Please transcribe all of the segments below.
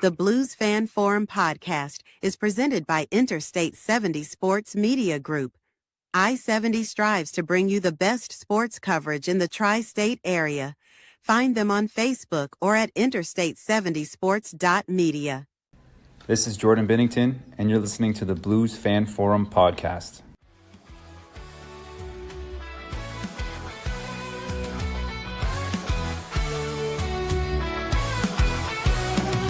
The Blues Fan Forum podcast is presented by Interstate 70 Sports Media Group. I-70 strives to bring you the best sports coverage in the tri-state area. Find them on Facebook or at interstate70sports.media. This is Jordan Bennington, and you're listening to the Blues Fan Forum podcast.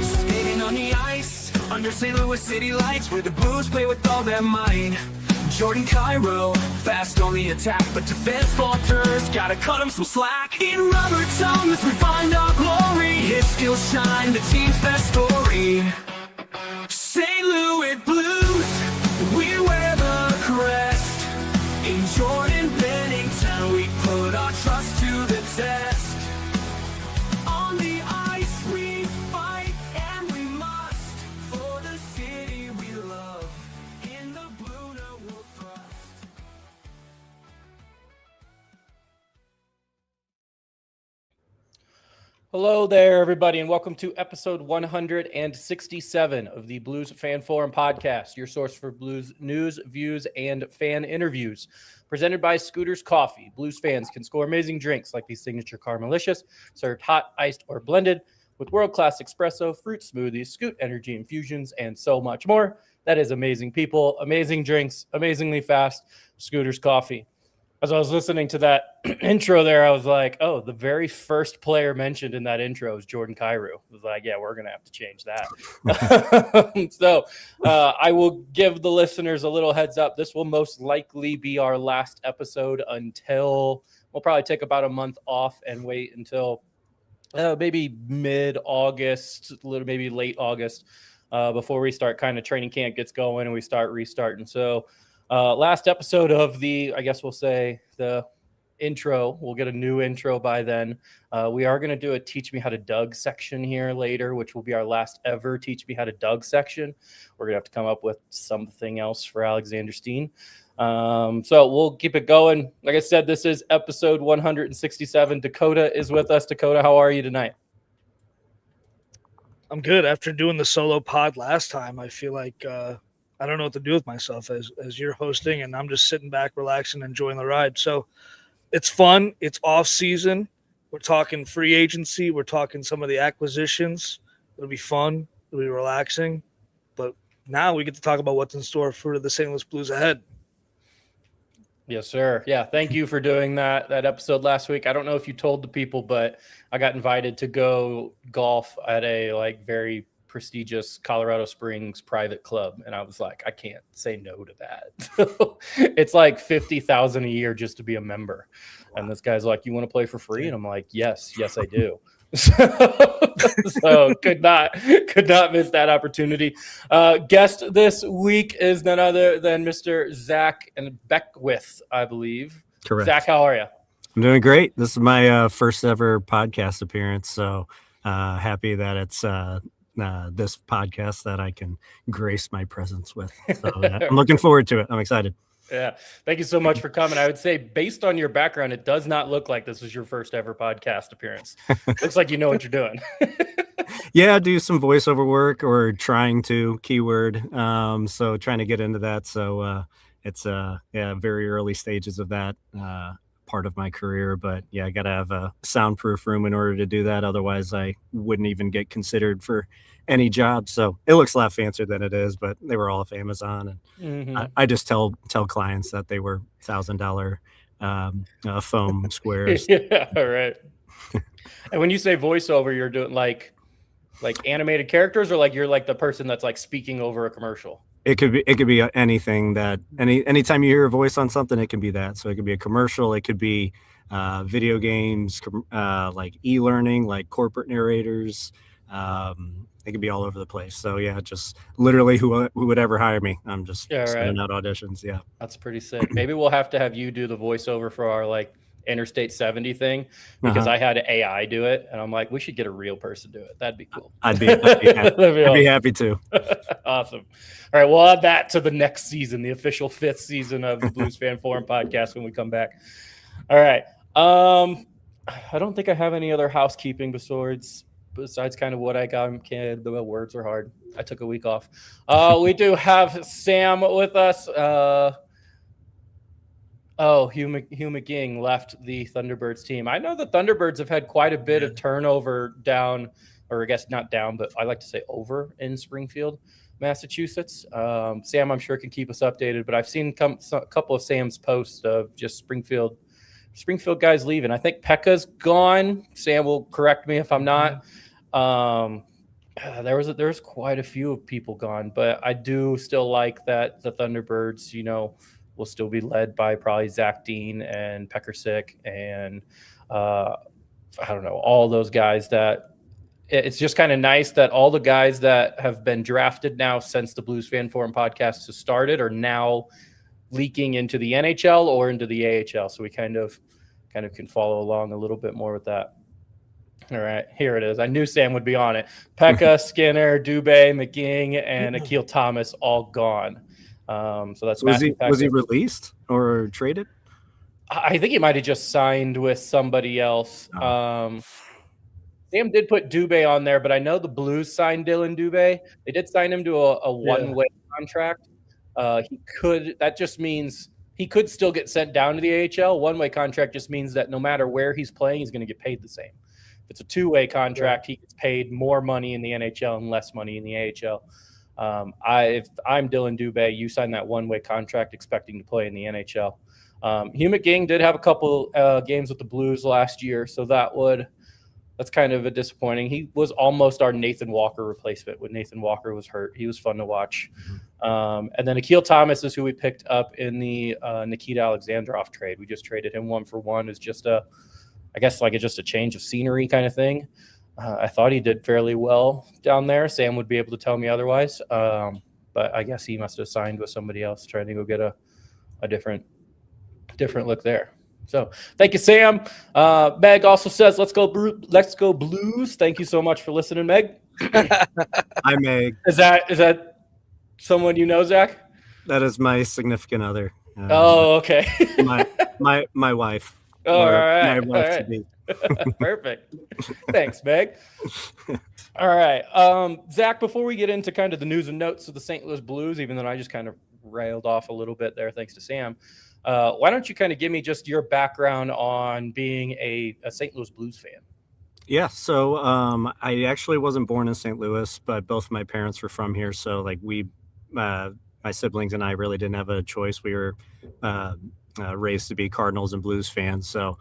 Skating on the ice, under St. Louis city lights, where the Blues play with all their might. Jordan Cairo, fast on the attack, but defense falters, gotta cut him some slack. In rubber tongues, we find our glory. His skills shine, the team's best story. St. Louis Blues, we wear the crest. In Jordan Bennington, we put our trust to the test. On the ice, we fight and we must, for the city we love. In the blue, no we'll thrust. Hello there, everybody, and welcome to episode 167 of the Blues Fan Forum podcast, your source for Blues news, views, and fan interviews. Presented by Scooters Coffee. Blues fans can score amazing drinks like these signature Caramelicious, served hot, iced, or blended, with world-class espresso, fruit smoothies, Scoot energy infusions, and so much more. That is amazing people, amazing drinks, amazingly fast. Scooters Coffee. As I was listening to that intro there, I was like, oh, the very first player mentioned in that intro is Jordan Cairo. I was like, yeah, we're going to have to change that. So I will give the listeners a little heads up. This will most likely be our last episode until we'll probably take about a month off and wait until maybe mid-August, a little maybe late August, before we start kind of training camp gets going and we start restarting. So last episode of I guess we'll say the intro. We'll get a new intro by then. We are going to do a Teach Me How to Doug section here later, which will be our last ever Teach Me How to Doug section. We're going to have to come up with something else for Alexander Steen. So we'll keep it going. Like I said, this is episode 167. Dakota is with us. Dakota, how are you tonight? I'm good. After doing the solo pod last time, I feel like I don't know what to do with myself as you're hosting, and I'm just sitting back, relaxing, enjoying the ride. So it's fun. It's off season. We're talking free agency. We're talking some of the acquisitions. It'll be fun. It'll be relaxing. But now we get to talk about what's in store for the St. Louis Blues ahead. Yes, sir. Yeah, thank you for doing that episode last week. I don't know if you told the people, but I got invited to go golf at a very prestigious Colorado Springs private club, and I was like, I can't say no to that. So it's like $50,000 a year just to be a member. Wow. And this guy's like, you want to play for free? And I'm like, yes, I do. So could not miss that opportunity. Guest this week is none other than Mr. Zach and Beckwith, I believe. Correct. Zach, how are you? I'm doing great. This is my first ever podcast appearance, so happy that it's this podcast that I can grace my presence with. So I'm looking forward to it. I'm excited. Yeah. Thank you so much for coming. I would say based on your background, it does not look like this is your first ever podcast appearance. Looks like you know what you're doing. Yeah, I do some voiceover work or trying to keyword. So trying to get into that. So it's very early stages of that part of my career, but yeah, I got to have a soundproof room in order to do that. Otherwise I wouldn't even get considered for any job. So it looks a lot fancier than it is, but they were all off Amazon, and I just tell clients that they were $1,000 foam squares. Yeah, all right. And when you say voiceover, you're doing like animated characters, or like you're like the person that's like speaking over a commercial? It could be anything that anytime you hear a voice on something, it can be that. So it could be a commercial, it could be video games, like e-learning, like corporate narrators. It could be all over the place. So yeah, just literally who would ever hire me. I'm just sending out auditions. Yeah, that's pretty sick. Maybe we'll have to have you do the voiceover for our Interstate 70 thing, because I had AI do it, and I'm like, we should get a real person do it. That'd be cool. I'd be happy to. Awesome. All right, we'll add that to the next season, the official 5th season of the Blues Fan Forum podcast when we come back. All right. I don't think I have any other housekeeping besides besides kind of what I got, the words are hard. I took a week off. We do have Sam with us. Hugh McGing left the Thunderbirds team. I know the Thunderbirds have had quite a bit of turnover down, or I guess not down, but I like to say over in Springfield, Massachusetts. Sam, I'm sure, can keep us updated, but I've seen a couple of Sam's posts of just Springfield guys leaving. I think Pekka's gone. Sam will correct me if I'm not. There's quite a few people gone, but I do still like that the Thunderbirds, will still be led by probably Zach Dean and Peckersick and I don't know, all those guys. That it's just kind of nice that all the guys that have been drafted now since the Blues Fan Forum podcast has started are now leaking into the NHL or into the AHL. So we kind of can follow along a little bit more with that. All right, here it is. I knew Sam would be on it. Pekka, Skinner, Dubé, McGing, and Akil Thomas all gone. So that's was he released or traded? I think he might have just signed with somebody else. Sam did put Dubé on there, but I know the Blues signed Dylan Dubé. They did sign him to a one-way contract. That just means he could still get sent down to the AHL. One-way contract just means that no matter where he's playing, he's going to get paid the same. If it's a two-way contract, he gets paid more money in the NHL and less money in the AHL. If I'm Dylan Dubé, you sign that one-way contract expecting to play in the NHL. Hugh McGing did have a couple games with the Blues last year, so that's kind of a disappointing. He was almost our Nathan Walker replacement when Nathan Walker was hurt. He was fun to watch. And then Akil Thomas is who we picked up in the Nikita Alexandrov trade. We just traded him 1-for-1 as just a change of scenery kind of thing. I thought he did fairly well down there. Sam would be able to tell me otherwise. But I guess he must have signed with somebody else trying to go get a different look there. So thank you, Sam. Meg also says, let's go Blues. Thank you so much for listening, Meg. Hi, Meg. Is that someone you know, Zach? That is my significant other. Okay. my wife. All right. My wife to be. Perfect. Thanks, Meg. All right. Zach, before we get into kind of the news and notes of the St. Louis Blues, even though I just kind of railed off a little bit there, thanks to Sam, why don't you kind of give me just your background on being a St. Louis Blues fan? Yeah. So I actually wasn't born in St. Louis, but both of my parents were from here. So like my siblings and I really didn't have a choice. We were raised to be Cardinals and Blues fans. So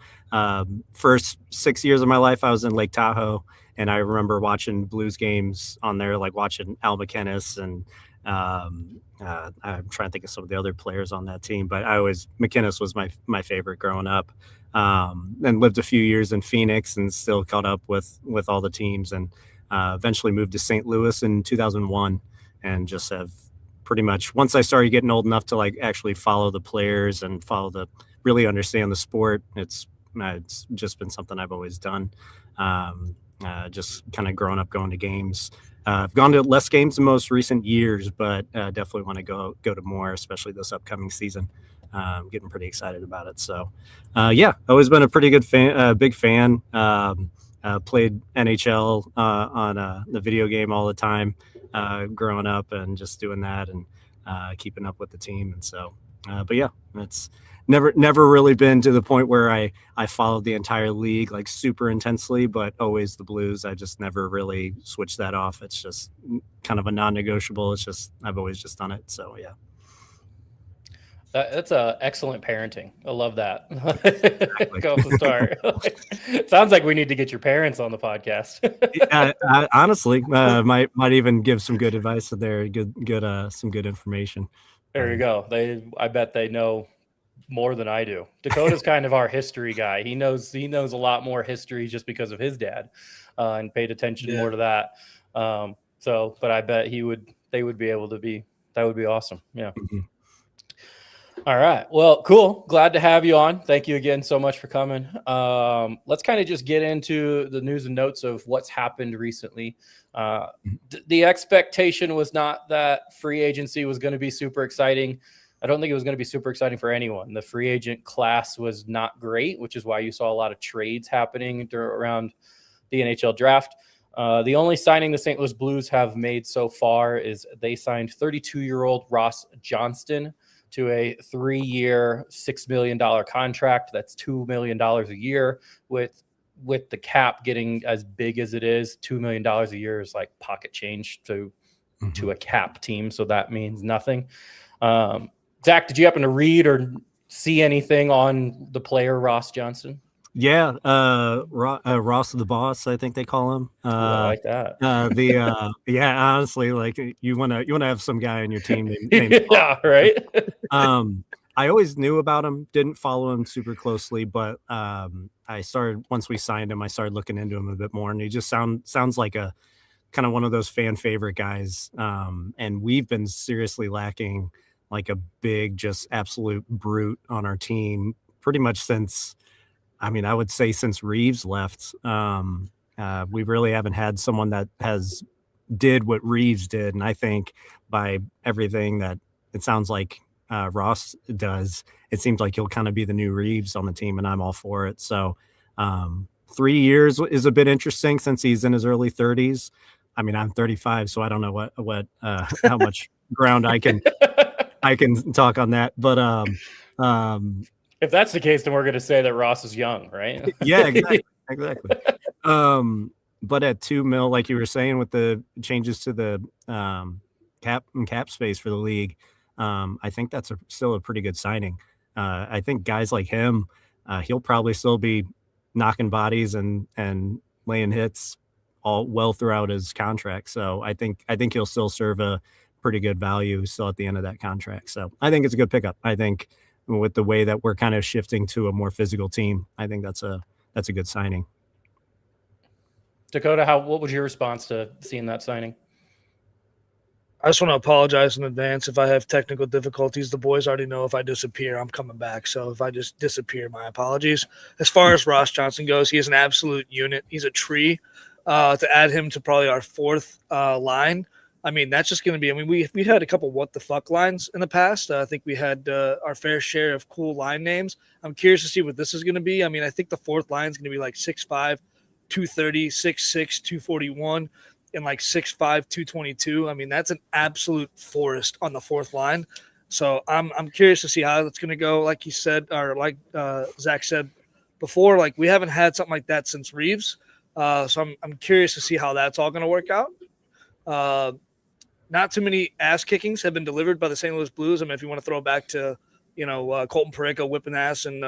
first 6 years of my life, I was in Lake Tahoe, and I remember watching Blues games on there, like watching Al McInnes, and I'm trying to think of some of the other players on that team, but McInnes was my favorite growing up. And lived a few years in Phoenix and still caught up with all the teams, and eventually moved to St. Louis in 2001, and just have pretty much, once I started getting old enough to like actually follow the players and really understand the sport, it's just been something I've always done. Just kind of growing up going to games. I've gone to less games in most recent years, but definitely want to go to more, especially this upcoming season. Getting pretty excited about it. So, always been a pretty good fan, big fan. Played NHL on the video game all the time growing up, and just doing that and keeping up with the team. And so, it's never really been to the point where I followed the entire league like super intensely, but always the Blues. I just never really switched that off. It's just kind of a non-negotiable. It's just, I've always just done it. So, yeah. That's excellent parenting. I love that. Go from the start. Sounds like we need to get your parents on the podcast. Honestly, might even give some good advice in there. Some good information. There you go. I bet they know more than I do. Dakota's kind of our history guy. He knows a lot more history just because of his dad, and paid attention more to that. But I bet they would be able to be. That would be awesome. Yeah. Mm-hmm. All right. Well, cool. Glad to have you on. Thank you again so much for coming. Let's kind of just get into the news and notes of what's happened recently. The expectation was not that free agency was going to be super exciting. I don't think it was going to be super exciting for anyone. The free agent class was not great, which is why you saw a lot of trades happening around the NHL draft. The only signing the St. Louis Blues have made so far is they signed 32-year-old Ross Johnston to a 3-year, $6 million contract. That's $2 million a year. With the cap getting as big as it is, $2 million a year is like pocket change to a cap team. So that means nothing. Zach, did you happen to read or see anything on the player Ross Johnston? Yeah, Ross the Boss, I think they call him. I like that. Yeah, honestly, like you wanna have some guy on your team named yeah, right. I always knew about him, didn't follow him super closely, but I started once we signed him, I started looking into him a bit more, and he just sounds like a kind of one of those fan favorite guys. And we've been seriously lacking like a big, just absolute brute on our team pretty much since. I mean, I would say since Reeves left, we really haven't had someone that has did what Reeves did. And I think by everything that it sounds like Ross does, it seems like he'll kind of be the new Reeves on the team, and I'm all for it. So 3 years is a bit interesting since he's in his early 30s. I mean, I'm 35, so I don't know what how much ground I can talk on that, but if that's the case, then we're going to say that Ross is young, right? Yeah, exactly. But at $2 million, like you were saying, with the changes to the cap space for the league, I think that's still a pretty good signing. I think guys like him, he'll probably still be knocking bodies and laying hits all well throughout his contract. So I think he'll still serve a pretty good value still at the end of that contract. So I think it's a good pickup. I think with the way that we're kind of shifting to a more physical team, I think that's a good signing. Dakota, what was your response to seeing that signing? I just want to apologize in advance if I have technical difficulties. The boys already know if I disappear, I'm coming back. So if I just disappear, my apologies. As far as Ross Johnston goes, he is an absolute unit. He's a tree. To add him to probably our fourth line, I mean, that's just going to be – I mean, we had a couple what the fuck lines in the past. I think we had our fair share of cool line names. I'm curious to see what this is going to be. I mean, I think the fourth line is going to be like 6'5", 230, 6'6", 241, and like 6'5", 222. I mean, that's an absolute forest on the fourth line. So I'm curious to see how that's going to go. Like he said, or like Zach said before, like we haven't had something like that since Reeves. So I'm curious to see how that's all going to work out. Not too many ass kickings have been delivered by the St. Louis Blues. I mean, if you want to throw it back to, Colton Parayko whipping ass and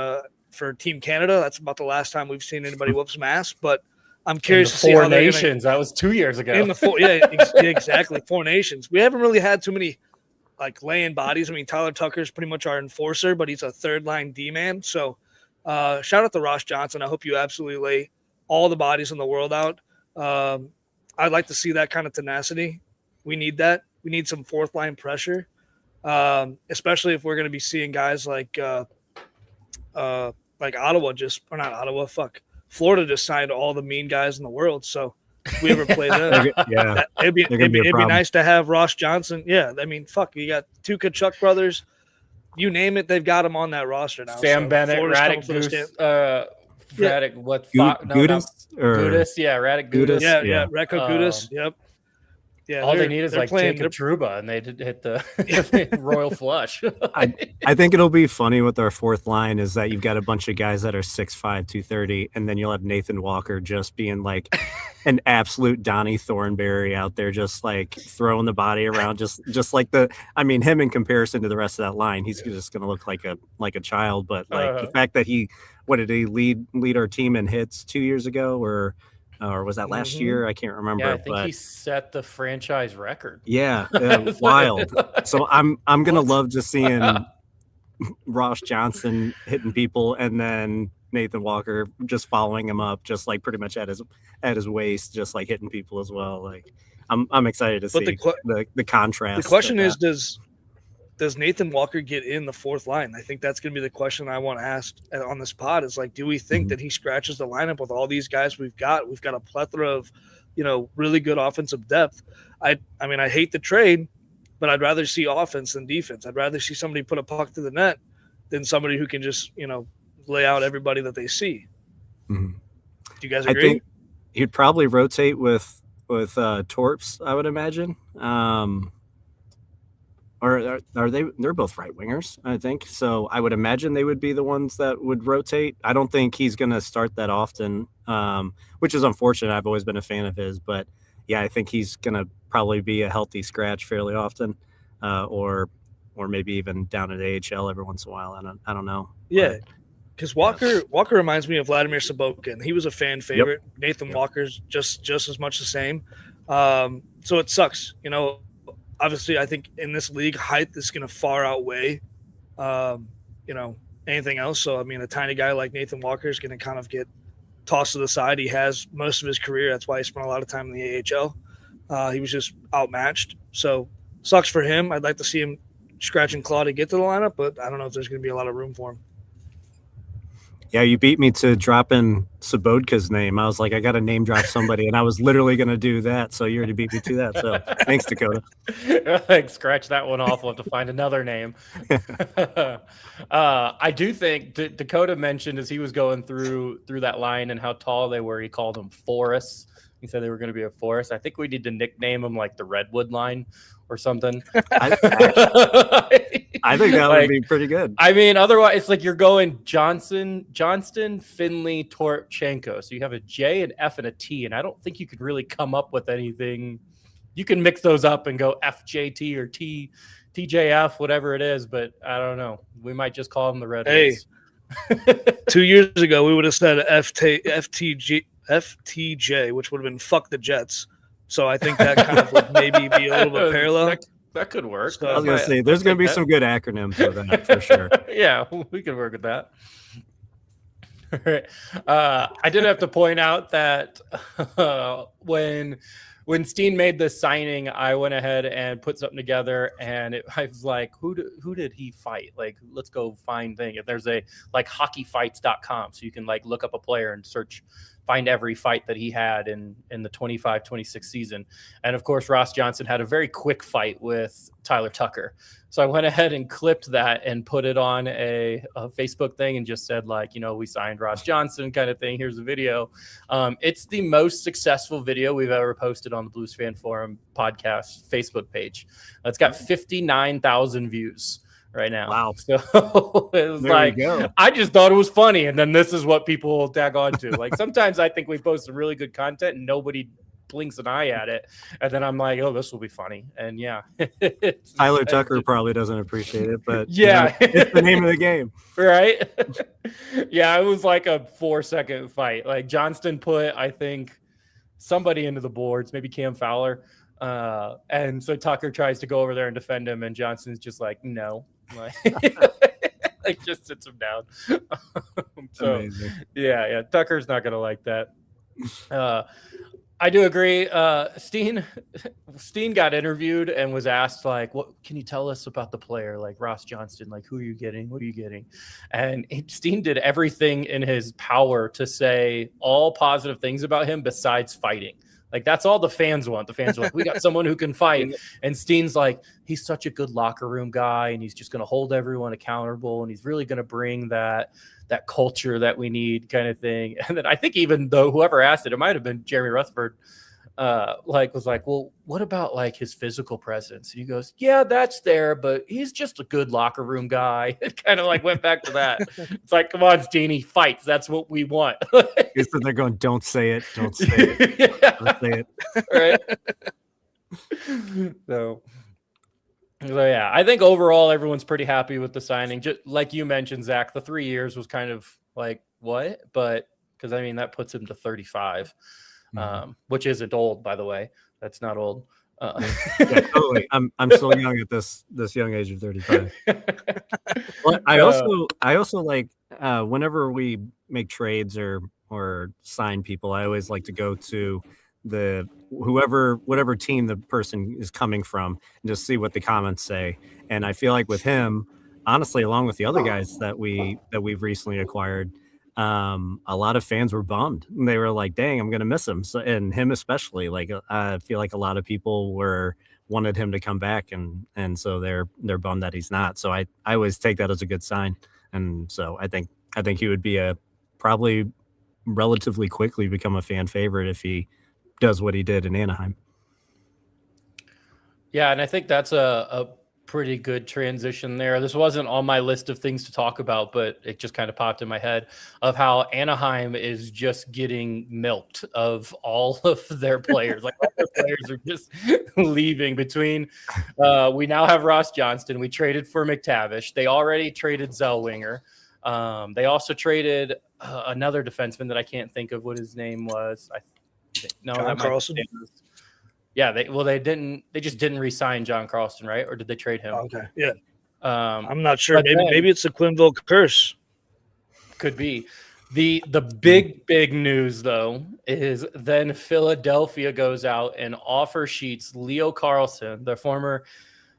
for Team Canada, that's about the last time we've seen anybody whoop some ass. But I'm curious to see how they're Nations. That was 2 years ago. Exactly. 4 Nations. We haven't really had too many like laying bodies. I mean, Tyler Tucker's pretty much our enforcer, but he's a third line D man. So shout out to Ross Johnston. I hope you absolutely lay all the bodies in the world out. I'd like to see that kind of tenacity. We need that. We need some fourth line pressure, especially if we're going to be seeing guys like Ottawa Florida just signed all the mean guys in the world. So if we ever play them, it'd be nice to have Ross Johnston. Yeah, I mean, fuck, you got 2 Kachuk brothers. You name it, they've got them on that roster now. Sam Bennett, Radek Goose, Radek, Gudis? Yeah, Radek Gudis. Yeah, Radko Gudis. Yep. Yeah, all they need is like Jacob Trouba, and they'd hit the royal flush. I think it'll be funny with our fourth line is that you've got a bunch of guys that are 6'5", 230, and then you'll have Nathan Walker just being like an absolute Donnie Thornberry out there, just like throwing the body around, just like him in comparison to the rest of that line, he's just going to look like a child. But like the fact that what did he lead our team in hits 2 years ago, or was that last year? I can't remember. Yeah, I think he set the franchise record. Yeah, wild. So I'm gonna love just seeing Ross Johnston hitting people, and then Nathan Walker just following him up, just like pretty much at his waist, just like hitting people as well. Like I'm excited to see the contrast. The question is, does Nathan Walker get in the fourth line? I think that's going to be the question I want to ask on this pod is like, do we think that he scratches the lineup with all these guys we've got? We've got a plethora of, really good offensive depth. I mean, I hate the trade, but I'd rather see offense than defense. I'd rather see somebody put a puck to the net than somebody who can just, lay out everybody that they see. Mm-hmm. Do you guys agree? he'd probably rotate with Torps, I would imagine. Or are they? They're both right wingers, I think. So I would imagine they would be the ones that would rotate. I don't think he's going to start that often, which is unfortunate. I've always been a fan of his, but yeah, I think he's going to probably be a healthy scratch fairly often, or maybe even down at AHL every once in a while. I don't know. Yeah, because Walker reminds me of Vladimir Sobotka. He was a fan favorite. Yep. Nathan Walker's just as much the same. So it sucks, Obviously, I think in this league, height is going to far outweigh, anything else. So, I mean, a tiny guy like Nathan Walker is going to kind of get tossed to the side. He has most of his career. That's why he spent a lot of time in the AHL. He was just outmatched. So, sucks for him. I'd like to see him scratch and claw to get to the lineup, but I don't know if there's going to be a lot of room for him. Yeah, you beat me to dropping Sobotka's name. I was like, I got to name drop somebody, and I was literally going to do that. So you already beat me to that. So thanks, Dakota. Scratch that one off. We'll have to find another name. I do think Dakota mentioned as he was going through that line and how tall they were, he called them forests. He said they were going to be a forest. I think we need to nickname them like the Redwood line or something. I think that would be pretty good. I mean, otherwise, it's like you're going Johnston, Finley, Torpchenko. So you have a J, an F, and a T, and I don't think you could really come up with anything. You can mix those up and go FJT or TJF, whatever it is, but I don't know. We might just call them the Redwoods. Hey, 2 years ago, we would have said FTJ, which would have been fuck the Jets. So I think that kind of would maybe be a little bit parallel. That could work. So I was going to say, there's going to be some good acronyms for that, for sure. Yeah, we could work with that. All right. I did have to point out that when Steen made the signing, I went ahead and put something together, and I was like, who did he fight? Like, let's go find thing. If there's a like hockeyfights.com, so you can like look up a player and find every fight that he had in the 25-26 season. And of course, Ross Johnson had a very quick fight with Tyler Tucker. So I went ahead and clipped that and put it on a Facebook thing and just said, like, we signed Ross Johnson kind of thing. Here's the video. It's the most successful video we've ever posted on the Blues Fan Forum podcast Facebook page. It's got 59,000 views right now. Wow. So it was like, I just thought it was funny. And then this is what people tag on to. Like, sometimes I think we post some really good content and nobody blinks an eye at it. And then I'm like, oh, this will be funny. And yeah. Tyler Tucker probably doesn't appreciate it, but yeah, it's the name of the game. Right. Yeah. It was like a 4-second fight. Like Johnston put, I think, somebody into the boards, maybe Cam Fowler. And so Tucker tries to go over there and defend him. And Johnston's just like, no. Like just sits him down. So amazing. Yeah, Tucker's not gonna like that. I do agree. Steen got interviewed and was asked, like, what can you tell us about the player, like Ross Johnston, like who are you getting, what are you getting? And Steen did everything in his power to say all positive things about him besides fighting. Like, that's all the fans want. The fans are like, we got someone who can fight. And Steen's like, he's such a good locker room guy, and he's just going to hold everyone accountable, and he's really going to bring that culture that we need kind of thing. And then I think even though whoever asked it might have been Jeremy Rutherford, was like, well, what about like his physical presence? And he goes, yeah, that's there, but he's just a good locker room guy. It kind of like went back to that. It's like, come on, Steen, he fights. That's what we want. So they're going, don't say it. Don't say it. Yeah. Don't say it. Right. So yeah, I think overall everyone's pretty happy with the signing. Just like you mentioned, Zach, the 3 years was kind of like, what? But because I mean, that puts him to 35. Which isn't old, by the way. That's not old. Yeah, totally. I'm still young at this young age of 35. Well, I also like whenever we make trades or sign people, I always like to go to whatever team the person is coming from and just see what the comments say. And I feel like with him, honestly, along with the other guys that we've recently acquired, a lot of fans were bummed. They were like, dang, I'm gonna miss him. So, and him especially. Like, I feel like a lot of people wanted him to come back, and so they're bummed that he's not. So I always take that as a good sign. And so I think he would be relatively quickly become a fan favorite if he does what he did in Anaheim. Yeah, and I think that's a pretty good transition there. This wasn't on my list of things to talk about, but it just kind of popped in my head of how Anaheim is just getting milked of all of their players. Like all their players are just leaving between we now have Ross Johnston. We traded for McTavish. They already traded Zellweger. They also traded another defenseman that I can't think of what his name was. John Carlson. Yeah, they just didn't re-sign John Carlson, right? Or did they trade him? Okay, yeah. I'm not sure. Maybe it's the Quinville curse. Could be. The big news though is then Philadelphia goes out and offer sheets Leo Carlson, their former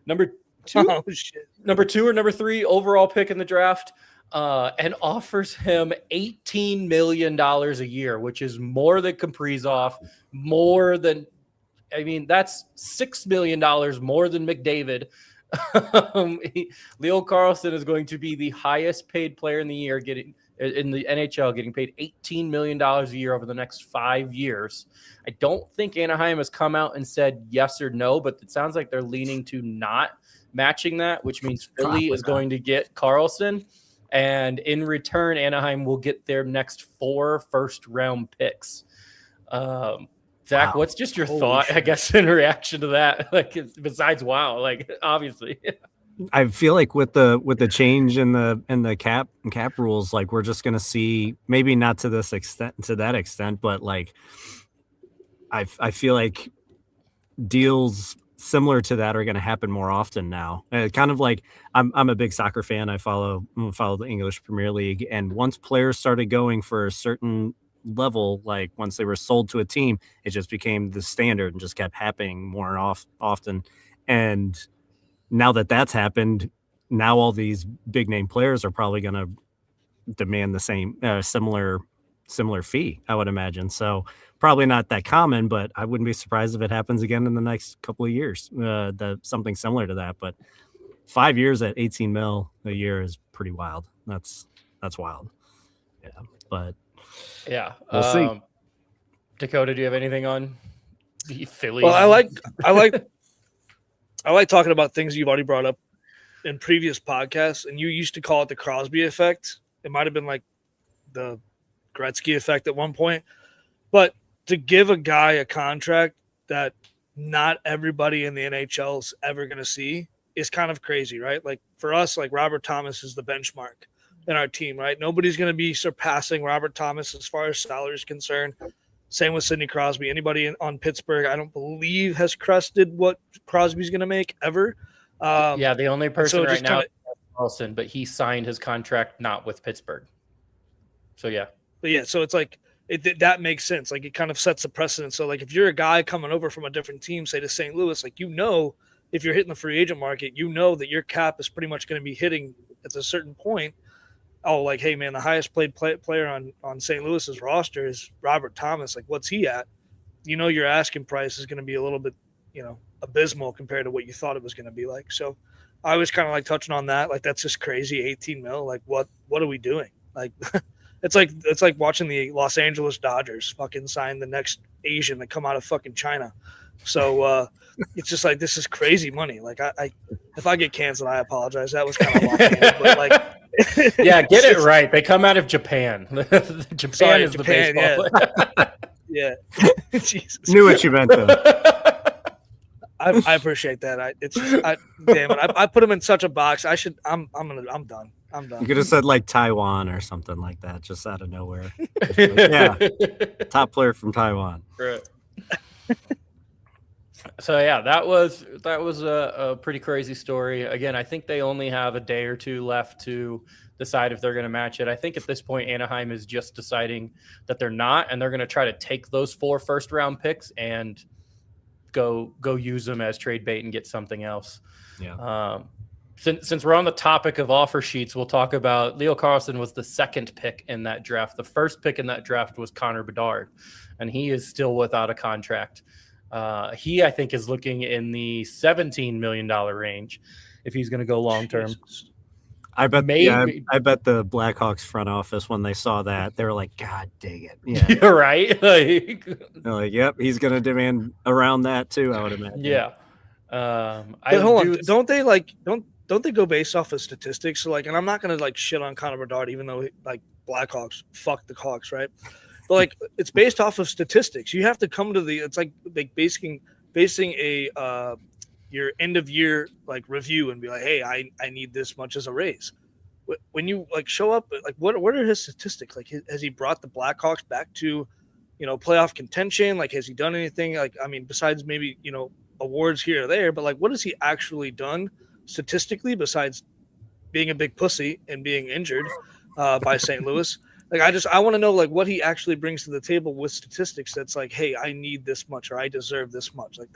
number 2 or number 3 overall pick in the draft, and offers him $18 million a year, which is more than Kaprizov, more than. I mean, that's $6 million more than McDavid. Leo Carlson is going to be the highest paid player in the year, getting in the NHL, getting paid $18 million a year over the next 5 years. I don't think Anaheim has come out and said yes or no, but it sounds like they're leaning to not matching that, which means Philly is going to get Carlson. And in return, Anaheim will get their next 4 first-round picks. Zach, what's just your thought, I guess, in reaction to that? Like, besides, wow, like obviously, I feel like with the change in the cap rules, like we're just gonna see, maybe not to that extent, but like I feel like deals similar to that are going to happen more often now. Kind of like I'm a big soccer fan. I follow the English Premier League, and once players started going for a certain level, like once they were sold to a team, it just became the standard and just kept happening more and often. And now that that's happened, now all these big name players are probably going to demand the same similar fee, I would imagine. So probably not that common, but I wouldn't be surprised if it happens again in the next couple of years, something similar to that. But 5 years at 18 mil a year is pretty wild. That's wild. Yeah, but yeah, we'll see. Dakota, do you have anything on the Phillies? Well, I like talking about things you've already brought up in previous podcasts, and you used to call it the Crosby effect. It might have been like the Gretzky effect at one point, but to give a guy a contract that not everybody in the NHL is ever going to see is kind of crazy, right? Like for us, like Robert Thomas is the benchmark in our team, right? Nobody's going to be surpassing Robert Thomas as far as salary is concerned. Same with Sidney Crosby. Anybody on Pittsburgh, I don't believe, has crested what Crosby's going to make ever. Yeah, the only person right now is Carlson, but he signed his contract not with Pittsburgh. So yeah. But yeah, so it's like that makes sense. Like it kind of sets a precedent. So like if you're a guy coming over from a different team, say to St. Louis, like if you're hitting the free agent market, that your cap is pretty much going to be hitting at a certain point. Oh, like, hey, man, the highest paid player on St. Louis's roster is Robert Thomas. Like, what's he at? Your asking price is going to be a little bit, abysmal compared to what you thought it was going to be like. So I was kind of like touching on that. Like, that's just crazy, 18 mil. Like, what are we doing? Like, it's like watching the Los Angeles Dodgers fucking sign the next Asian that come out of fucking China. So it's just like, this is crazy money. Like, if I get canceled, I apologize. That was kind of off-handed, but like, yeah, get it right. They come out of Japan. Japan is the baseball. Yeah. Jesus. Knew what you meant though. I appreciate that. Damn it. I put him in such a box. I'm done. You could have said like Taiwan or something like that, just out of nowhere. Yeah. Top player from Taiwan. Right. So yeah, that was a pretty crazy story. Again, I think they only have a day or two left to decide if they're going to match it. I think at this point, Anaheim is just deciding that they're not, and they're going to try to take those 4 first-round picks and go use them as trade bait and get something else. Yeah. Since we're on the topic of offer sheets, we'll talk about Leo Carlson was the second pick in that draft. The first pick in that draft was Connor Bedard, and he is still without a contract. He, I think, is looking in the $17 million range if he's going to go long term. I bet. Maybe. I bet the Blackhawks front office, when they saw that, they were like, "God dang it!" Yeah, You're right. Like, they're like, "Yep, he's going to demand around that too." I would imagine. yeah. But I hold do. on, don't they go based off of statistics? So like, and I'm not gonna like shit on Connor Bedard, even though like Blackhawks, fuck the Hawks, right? But like, it's based off of statistics. You have to come to it's like basing a your end of year like review and be like, hey, I need this much as a raise. When you like show up, like what are his statistics? Like, has he brought the Blackhawks back to, playoff contention? Like, has he done anything? Like, I mean, besides maybe awards here or there, but like, what has he actually done statistically besides being a big pussy and being injured by St. Louis? Like, I want to know like what he actually brings to the table with statistics. That's like, hey, I need this much or I deserve this much. Like,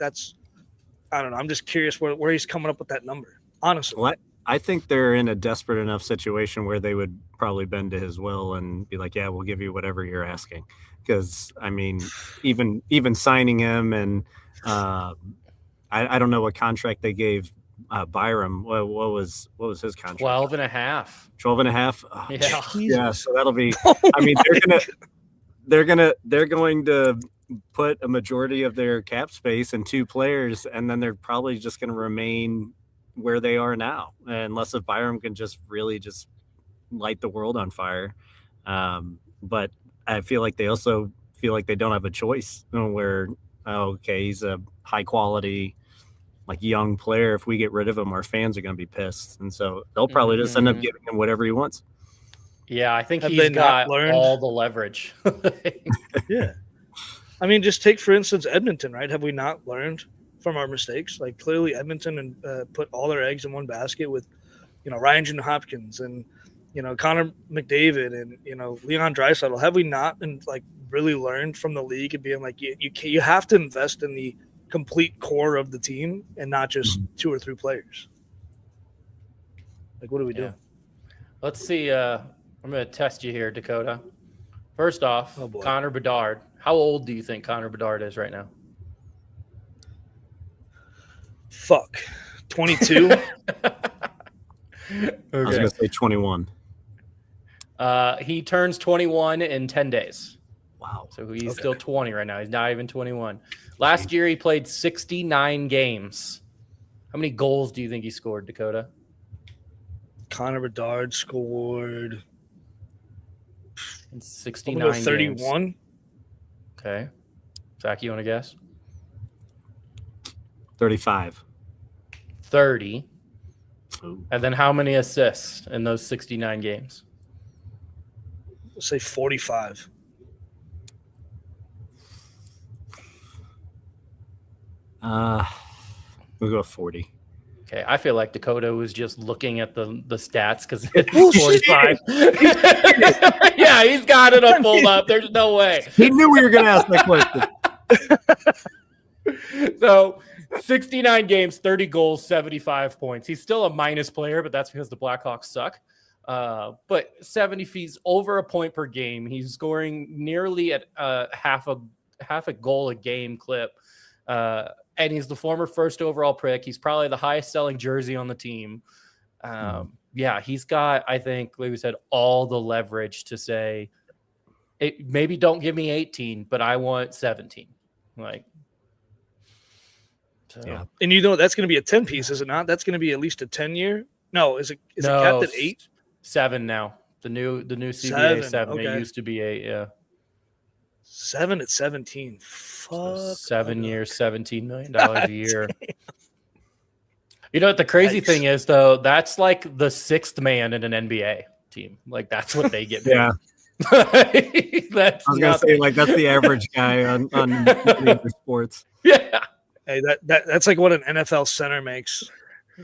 I don't know. I'm just curious where he's coming up with that number. Honestly, Well, I think they're in a desperate enough situation where they would probably bend to his will and be like, "Yeah, we'll give you whatever you're asking." Because I mean, even signing him, and I don't know what contract they gave Byram. What was his contract? 12 and a half. 12 and a half. Oh, Yeah. yeah. So that'll be. I mean, they're going to put a majority of their cap space in two players, and then they're probably just going to remain where they are now, unless if Byram can just really just light the world on fire. But I feel like they also feel like they don't have a choice where, okay, he's a high quality, like young player. If we get rid of him, our fans are going to be pissed. And so they'll probably just end up giving him whatever he wants. Yeah, I think he's got all the leverage. Yeah. I mean, just take, for instance, Edmonton, right? Have we not learned from our mistakes? Like, clearly Edmonton and put all their eggs in one basket with, Ryan Hopkins and, Connor McDavid and, Leon Draisaitl. Have we not like really learned from the league and being like, you have to invest in the complete core of the team and not just two or three players? Like, what do we do? Let's see. I'm going to test you here, Dakota. First off, Connor Bedard. How old do you think Connor Bedard is right now? Fuck. 22? Okay. I was going to say 21. He turns 21 in 10 days. Wow. So he's still 20 right now. He's not even 21. Last year, he played 69 games. How many goals do you think he scored, Dakota? Connor Bedard scored in 69 31. Games. Okay. Zach, you want to guess? 35. 30. Ooh. And then how many assists in those 69 games? Let's say 45. We'll go 40. Okay, I feel like Dakota was just looking at the stats because it's 45. Yeah, he's got it up pulled up. There's no way. He knew we were going to ask that question. So 69 games, 30 goals, 75 points. He's still a minus player, but that's because the Blackhawks suck. But 70 feet, over a point per game. He's scoring nearly at half a goal a game clip. And he's the former first overall pick. He's probably the highest selling jersey on the team. Yeah, he's got, I think, like we said, all the leverage to say, maybe don't give me 18, but I want 17. Like, so. Yeah. And that's going to be a 10 piece, is it not? That's going to be at least a 10-year. No, is it capped at 8? 7 now. The new CBA 7. Okay. It used to be 8. Yeah. 7 at 17. Fuck. 7 years, $17 million a year. You know what the crazy thing is, though? That's like the sixth man in an NBA team. Like, that's what they get paid. Yeah. That's I was going to say, like, that's the average guy on sports. Yeah. Hey, that's like what an NFL center makes.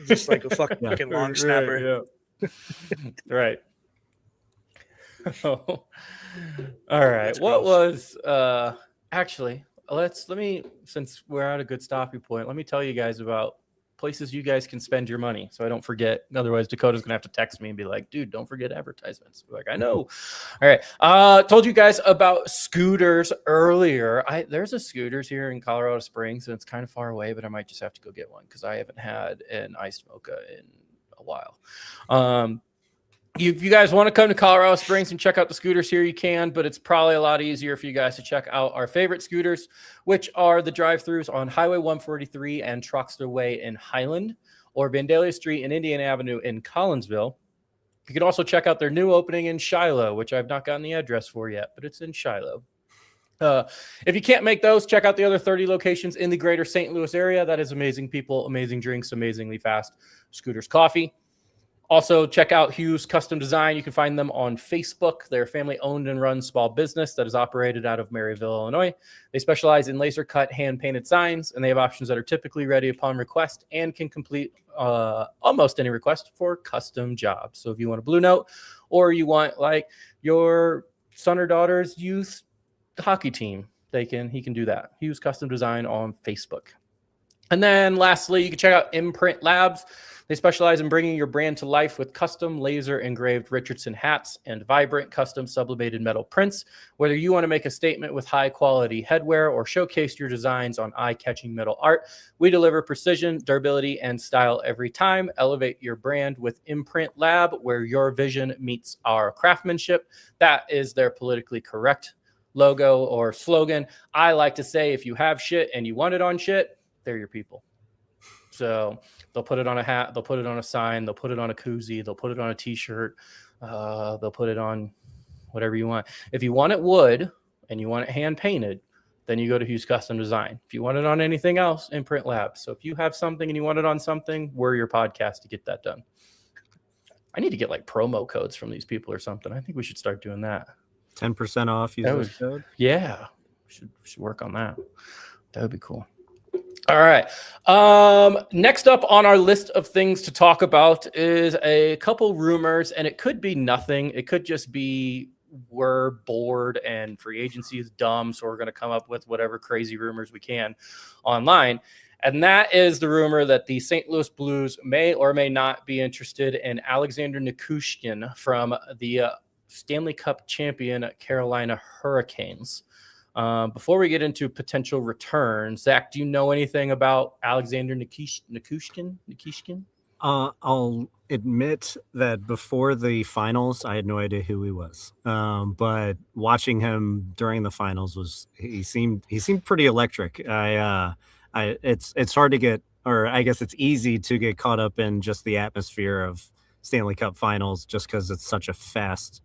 Just like a fucking long snapper. Yeah. Right. Oh. All right. That's what gross. was actually let me, since we're at a good stopping point, let me tell you guys about places you guys can spend your money so I don't forget. Otherwise, Dakota's gonna have to text me and be like, dude, don't forget advertisements. Like, I know. All right. Told you guys about scooters earlier. There's a scooters here in Colorado Springs, and it's kind of far away, but I might just have to go get one because I haven't had an iced mocha in a while. If you guys want to come to Colorado Springs and check out the scooters here, you can, but it's probably a lot easier for you guys to check out our favorite scooters, which are the drive-thrus on Highway 143 and Troxter Way in Highland, or Vandalia Street and Indian Avenue in Collinsville. You can also check out their new opening in Shiloh, which I've not gotten the address for yet, but it's in Shiloh. If you can't make those, check out the other 30 locations in the greater St. Louis area. That is amazing people, amazing drinks, amazingly fast scooters coffee. Also, check out Hughes Custom Design. You can find them on Facebook. They're a family-owned and run small business that is operated out of Maryville, Illinois. They specialize in laser-cut, hand-painted signs, and they have options that are typically ready upon request and can complete almost any request for custom jobs. So if you want a Blue Note, or you want like your son or daughter's youth hockey team, he can do that. Hughes Custom Design on Facebook. And then lastly, you can check out Imprint Labs. They specialize in bringing your brand to life with custom laser engraved Richardson hats and vibrant custom sublimated metal prints. Whether you want to make a statement with high quality headwear or showcase your designs on eye-catching metal art, we deliver precision, durability, and style every time. Elevate your brand with Imprint Lab, where your vision meets our craftsmanship. That is their politically correct logo or slogan. I like to say, if you have shit and you want it on shit, they're your people. So they'll put it on a hat, they'll put it on a sign, they'll put it on a koozie, they'll put it on a t-shirt, they'll put it on whatever you want. If you want it wood and you want it hand painted, then you go to Hughes Custom Design. If you want it on anything else, Imprint Labs. So if you have something and you want it on something, we're your podcast to get that done. I need to get like promo codes from these people or something. I think we should start doing that. 10% off. Use those code. Yeah, we should work on that. That would be cool. All right. Next up on our list of things to talk about is a couple rumors, and it could be nothing. It could just be we're bored and free agency is dumb, so we're going to come up with whatever crazy rumors we can online. And that is the rumor that the St. Louis Blues may or may not be interested in Alexander Nichushkin from the Stanley Cup champion Carolina Hurricanes. Before we get into potential returns, Zach, do you know anything about Alexander Nichushkin? I'll admit that before the finals, I had no idea who he was. But watching him during the finals he seemed pretty electric. It's hard to get, or I guess it's easy to get caught up in just the atmosphere of Stanley Cup finals, just because it's such a fast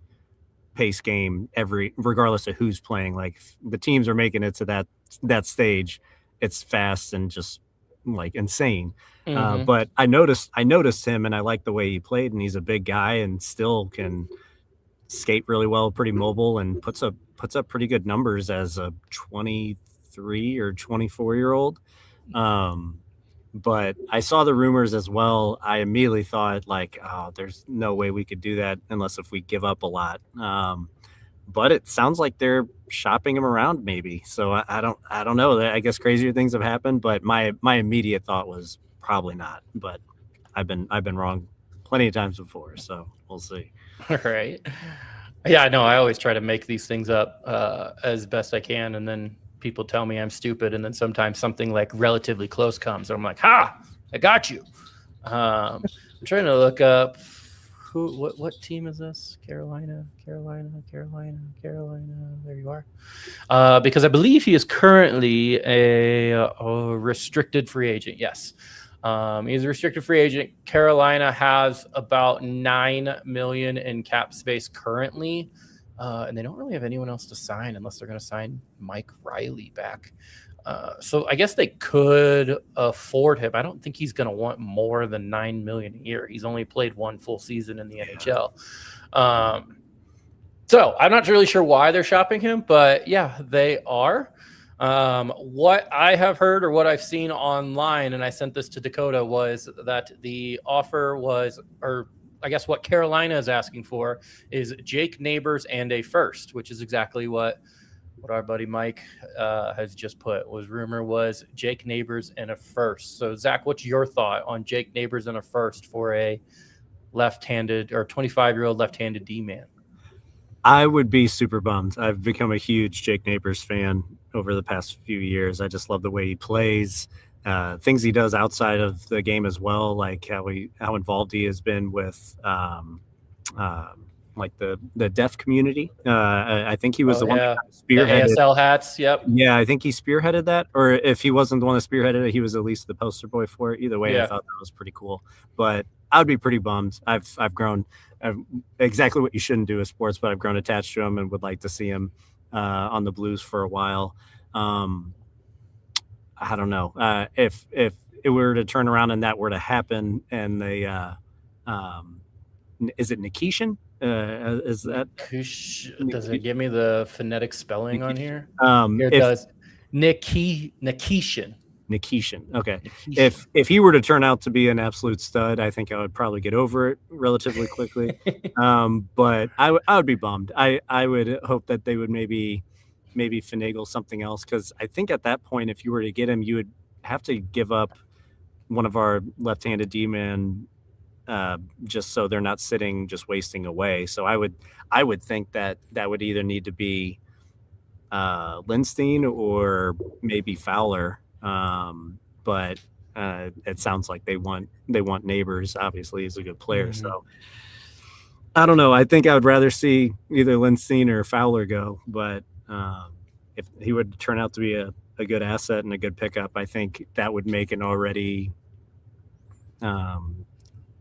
pace game regardless of who's playing. Like the teams are making it to that stage, it's fast and just like insane. But I noticed him, and I like the way he played, and he's a big guy and still can skate really well, pretty mobile, and puts up pretty good numbers as a 23 or 24-year-old. But I saw the rumors as well. I immediately thought like, oh, there's no way we could do that unless if we give up a lot. But it sounds like they're shopping him around maybe. So I don't know. I guess crazier things have happened, but my immediate thought was probably not. But I've been wrong plenty of times before, so we'll see. All right. Yeah, I know. I always try to make these things up as best I can, and then people tell me I'm stupid, and then sometimes something like relatively close comes, and I'm like, "Ha! I got you." I'm trying to look up what team is this? Carolina. There you are. Because I believe he is currently a restricted free agent. Yes, he's a restricted free agent. Carolina has about $9 million in cap space currently. And they don't really have anyone else to sign unless they're going to sign Mike Riley back. So I guess they could afford him. I don't think he's going to want more than $9 million a year. He's only played one full season in the NHL. So I'm not really sure why they're shopping him, but yeah, they are. What I have heard or what I've seen online, and I sent this to Dakota, was that the offer was, or I guess what Carolina is asking for is Jake Neighbors and a first, which is exactly what our buddy Mike has just put. Rumor was Jake Neighbors and a first. So Zach, what's your thought on Jake Neighbors and a first for a left-handed or 25-year-old left-handed D-man? I would be super bummed. I've become a huge Jake Neighbors fan over the past few years. I just love the way he plays. Things he does outside of the game as well, like how involved he has been with like the deaf community. I think he was the one that kind of The spearheaded. ASL hats. Yep. Yeah, I think he spearheaded that, or if he wasn't the one that spearheaded it, he was at least the poster boy for it. Either way, I Yeah. thought that was pretty cool. But I would be pretty bummed. I've grown exactly what you shouldn't do with sports, but I've grown attached to him and would like to see him on the Blues for a while. I don't know if it were to turn around and that were to happen, and they is it Nikishin? Is that Does it give me the phonetic spelling on here? Here it if does. Nikishin. Okay. Nikishin. If he were to turn out to be an absolute stud, I think I would probably get over it relatively quickly. But I would be bummed. I would hope that they would maybe finagle something else, because I think at that point, if you were to get him, you would have to give up one of our left-handed D-man just so they're not sitting just wasting away. So I would think that would either need to be Lindstein or maybe Fowler. But it sounds like they want Neighbors. Obviously, he's a good player. Mm-hmm. So I don't know. I think I would rather see either Lindstein or Fowler go. But if he would turn out to be a good asset and a good pickup, I think that would make an already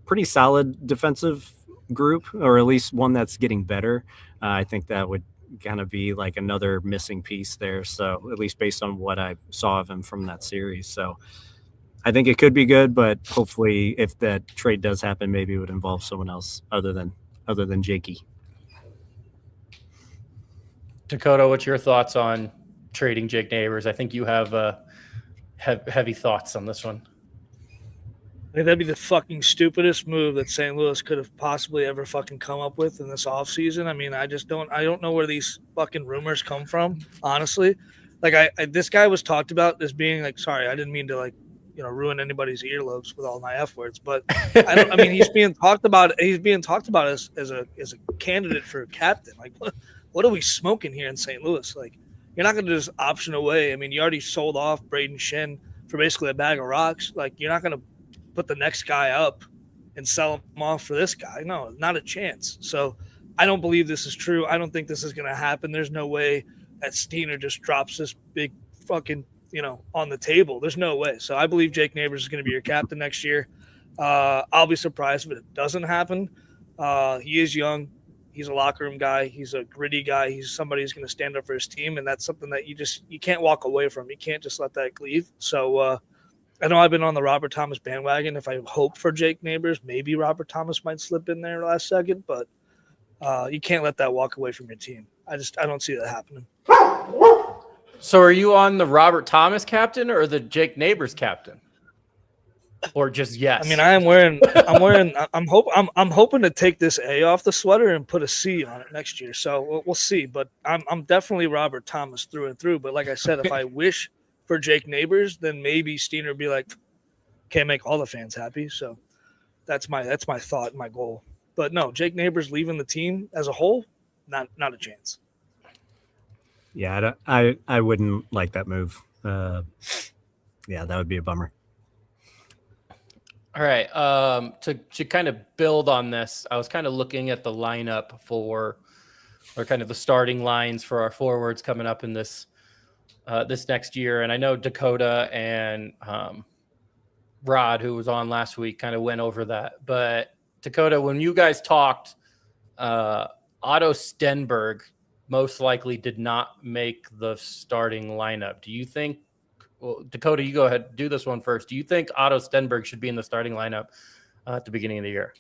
pretty solid defensive group, or at least one that's getting better. I think that would kind of be like another missing piece there. So at least based on what I saw of him from that series. So I think it could be good, but hopefully if that trade does happen, maybe it would involve someone else other than Jakey. Dakota, what's your thoughts on trading Jake Neighbors? I think you have heavy thoughts on this one. I think that'd be the fucking stupidest move that St. Louis could have possibly ever fucking come up with in this offseason. I mean, I don't know where these fucking rumors come from, honestly. Like, this guy was talked about as being like, sorry, I didn't mean to, like, ruin anybody's earlobes with all my F words, but I mean, he's being talked about as a candidate for captain. Like, what are we smoking here in St. Louis? Like, you're not going to just option away. I mean, you already sold off Braden Shin for basically a bag of rocks. Like, you're not going to put the next guy up and sell him off for this guy. No, not a chance. So I don't believe this is true. I don't think this is going to happen. There's no way that Steiner just drops this big fucking, on the table. There's no way. So I believe Jake Neighbors is going to be your captain next year. I'll be surprised if it doesn't happen. He is young. He's a locker room guy. He's a gritty guy. He's somebody who's going to stand up for his team. And that's something that you can't walk away from. You can't just let that leave. So, I know I've been on the Robert Thomas bandwagon. If I hope for Jake Neighbors, maybe Robert Thomas might slip in there last second, but you can't let that walk away from your team. I don't see that happening. So are you on the Robert Thomas captain or the Jake Neighbors captain? Or just yes? I mean, I'm hoping to take this A off the sweater and put a C on it next year. So we'll see, but I'm definitely Robert Thomas through and through. But like I said, if I wish for Jake Neighbors, then maybe Steiner would be like, can't make all the fans happy. So that's my thought and my goal. But no, Jake Neighbors leaving the team as a whole, not a chance. Yeah, I wouldn't like that move. Yeah, that would be a bummer. All right. To kind of build on this, I was kind of looking at the lineup or kind of the starting lines for our forwards coming up in this next year. And I know Dakota and Rod, who was on last week, kind of went over that. But Dakota, when you guys talked, Otto Stenberg most likely did not make the starting lineup. Do you think, well, Dakota, you go ahead, do this one first. Do you think Otto Stenberg should be in the starting lineup at the beginning of the year?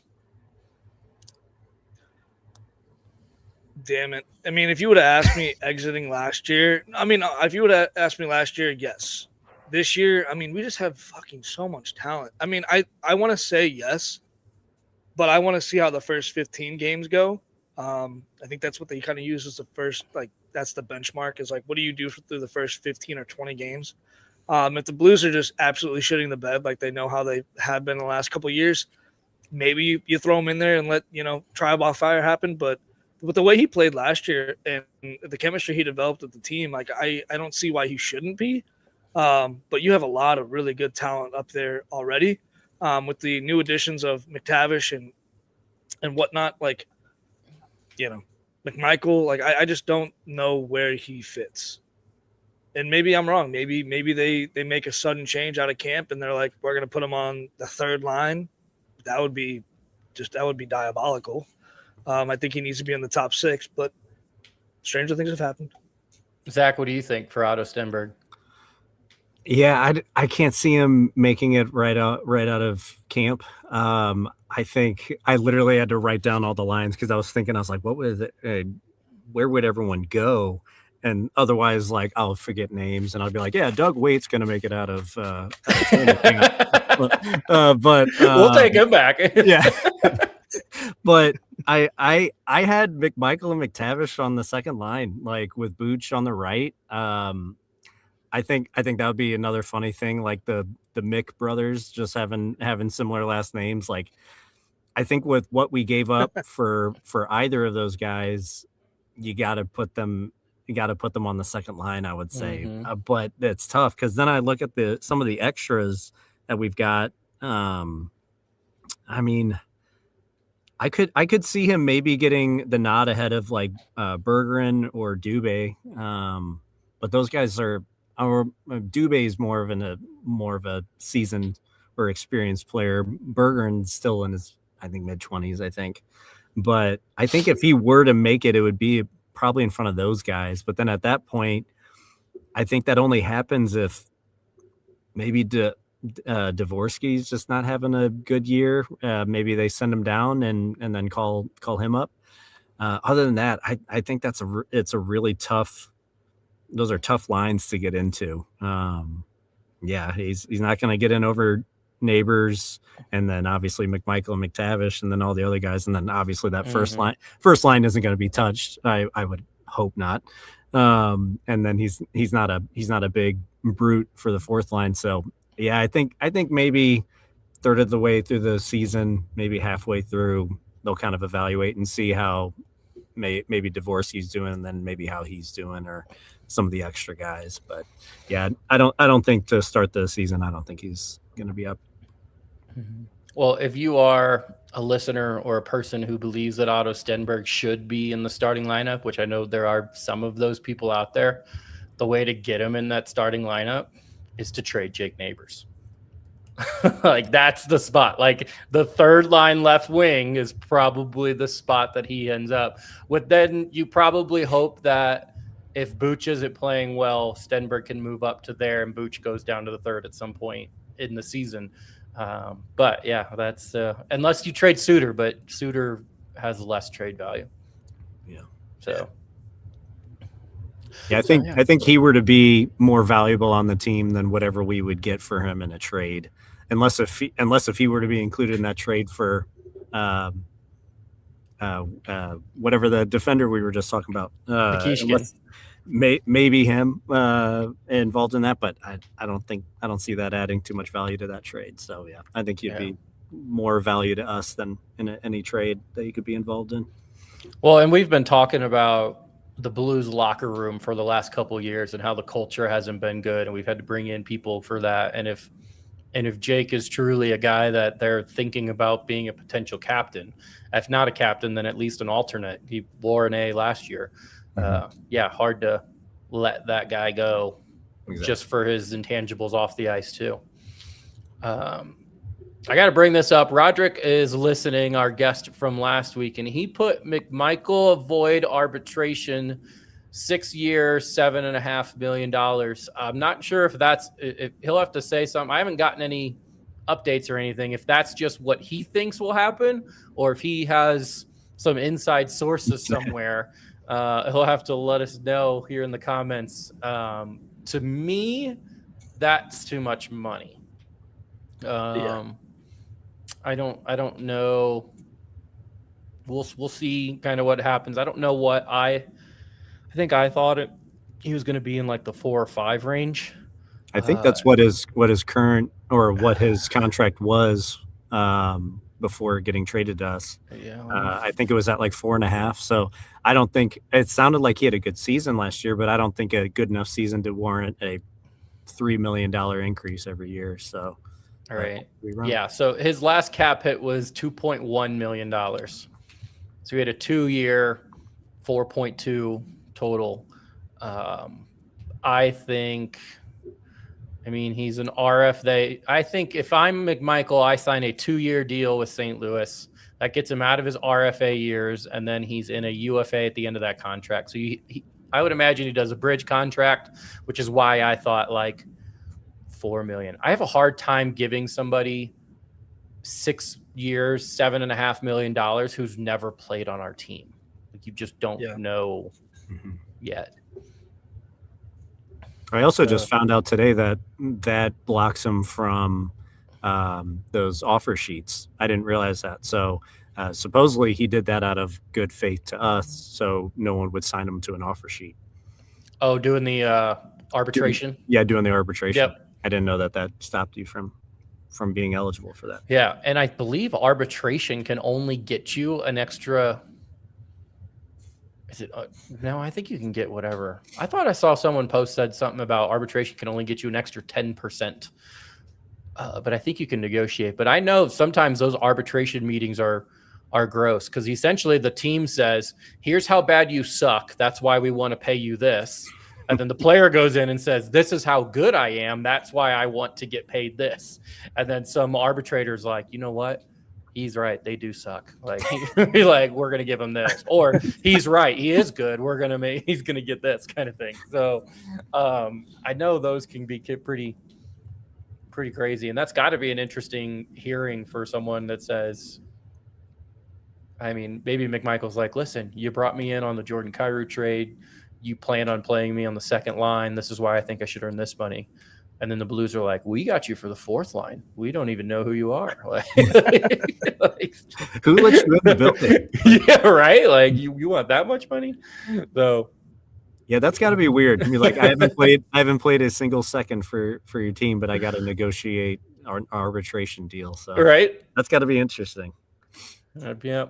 Damn it. I mean, if you would have asked me exiting last year, if you would have asked me last year, yes. This year, I mean, we just have fucking so much talent. I mean, I want to say yes, but I want to see how the first 15 games go. I think that's what they kind of use as the first, like, that's the benchmark, is like, what do you do through the first 15 or 20 games? If the Blues are just absolutely shitting the bed like they know how they have been the last couple of years, maybe you throw them in there and let, trial by fire happen. But with the way he played last year and the chemistry he developed with the team, like, I don't see why he shouldn't be. But you have a lot of really good talent up there already. With the new additions of McTavish and whatnot, like, McMichael, like I just don't know where he fits. And maybe I'm wrong. Maybe they make a sudden change out of camp and they're like, we're going to put him on the third line. That would be diabolical. I think he needs to be in the top 6, but stranger things have happened. Zach, what do you think for Otto Stenberg? Yeah, I can't see him making it right out of camp. I think I literally had to write down all the lines because I was like, what was it? Where would everyone go? And otherwise, like, I'll forget names and I'll be like, yeah, Doug Waite's going to make it out of training camp. But we'll take him back. Yeah. But I had McMichael and McTavish on the second line, like with Booch on the right. I think that would be another funny thing, like the Mick brothers just having similar last names. Like, I think with what we gave up for either of those guys, you got to put them on the second line, I would say. But it's tough because then I look at some of the extras that we've got. I mean, I could see him maybe getting the nod ahead of like Bergeron or Dubé. But those guys are Dubé is more of a seasoned or experienced player. Bergeron's still in his, I think, mid-20s, I think. But I think if he were to make it, it would be probably in front of those guys. But then at that point, I think that only happens if maybe Dvorsky's just not having a good year. Maybe they send him down and then call him up. Other than that, I think it's a really tough. Those are tough lines to get into. Yeah, he's not going to get in over Neighbors, and then obviously McMichael and McTavish, and then all the other guys, and then obviously that first line isn't going to be touched. I would hope not. And then he's not a big brute for the fourth line. So yeah, I think maybe third of the way through the season, maybe halfway through, they'll kind of evaluate and see how maybe Dvorsky's doing, and then maybe how he's doing, or some of the extra guys. But yeah, I don't think to start the season, I don't think he's going to be up. Well, if you are a listener or a person who believes that Otto Stenberg should be in the starting lineup, which I know there are some of those people out there, the way to get him in that starting lineup is to trade Jake Neighbors. Like, that's the spot. Like, the third line left wing is probably the spot that he ends up with. Then you probably hope that if Booch isn't playing well, Stenberg can move up to there and Booch goes down to the third at some point in the season. But yeah, that's unless you trade Suter, but Suter has less trade value. Yeah. So yeah, I think he were to be more valuable on the team than whatever we would get for him in a trade, unless if he were to be included in that trade for whatever the defender we were just talking about. Maybe him involved in that, but I don't see that adding too much value to that trade. So yeah, I think he'd be more value to us than in any trade that he could be involved in. Well, and we've been talking about the Blues locker room for the last couple of years and how the culture hasn't been good, and we've had to bring in people for that. And if Jake is truly a guy that they're thinking about being a potential captain, if not a captain, then at least an alternate. He wore an A last year. Hard to let that guy go just for his intangibles off the ice too. I got to bring this up. Roderick is listening, our guest from last week, and he put McMichael avoid arbitration, 6 years, $7.5 million. I'm not sure if he'll have to say something. I haven't gotten any updates or anything. If that's just what he thinks will happen, or if he has some inside sources somewhere, he'll have to let us know here in the comments. To me, that's too much money. I don't know. We'll see kind of what happens. I don't know what I think I thought he was going to be in like the 4 or 5 range. I think that's what his current, or what his contract was before getting traded to us. Yeah, I think it was at like 4.5. So I don't think it sounded like he had a good season last year, but I don't think a good enough season to warrant a $3 million increase every year. So. All right. Yeah. So his last cap hit was $2.1 million. So he had a 2-year 4.2 total. I think, he's an RFA. I think if I'm McMichael, I sign a 2-year deal with St. Louis. That gets him out of his RFA years, and then he's in a UFA at the end of that contract. So I would imagine he does a bridge contract, which is why I thought like $4 million. I have a hard time giving somebody 6 years, $7.5 million who's never played on our team. Like you just don't know yet. I also just found out today that blocks him from those offer sheets. I didn't realize that. So supposedly he did that out of good faith to us, so no one would sign him to an offer sheet. Oh, doing the arbitration? Doing the arbitration. Yep. I didn't know that stopped you from being eligible for that. Yeah, and I believe arbitration can only get you an extra. Is it? No, I think you can get whatever. I thought I saw someone said something about arbitration can only get you an extra 10%. But I think you can negotiate. But I know sometimes those arbitration meetings are gross because essentially the team says, "Here's how bad you suck. That's why we want to pay you this." And then the player goes in and says, "This is how good I am. That's why I want to get paid this." And then some arbitrator's like, "You know what? He's right. They do suck. Like, we're going to give him this." Or he's right. He is good. He's going to get this kind of thing. So I know those can be pretty crazy. And that's got to be an interesting hearing for someone that says, maybe McMichael's like, "Listen, you brought me in on the Jordan Kyrou trade. You plan on playing me on the second line. This is why I think I should earn this money." And then the Blues are like, "We got you for the fourth line. We don't even know who you are." Who let you in the building? Yeah, right? Like you want that much money? So yeah, that's got to be weird. Like, I haven't played a single second for your team, but I got to negotiate an arbitration deal. So right, that's got to be interesting. Yeah.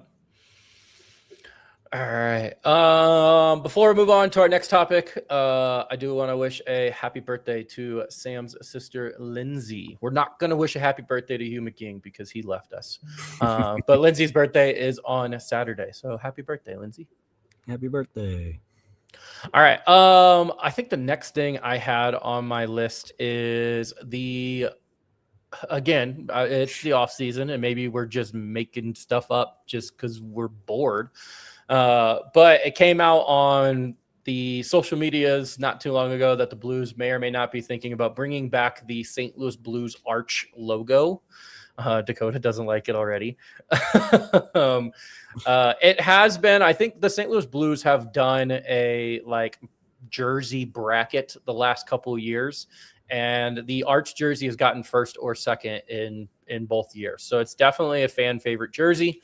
All right. Before we move on to our next topic, I do want to wish a happy birthday to Sam's sister, Lindsay. We're not going to wish a happy birthday to Hugh McGing because he left us. But Lindsay's birthday is on Saturday. So happy birthday, Lindsay. Happy birthday. All right. I think the next thing I had on my list is it's the off season and maybe we're just making stuff up just because we're bored. But it came out on the social medias not too long ago that the Blues may or may not be thinking about bringing back the St. Louis Blues arch logo. Dakota doesn't like it already. It has been, I think the St. Louis Blues have done a jersey bracket the last couple of years, and the arch jersey has gotten first or second in both years. So it's definitely a fan favorite jersey.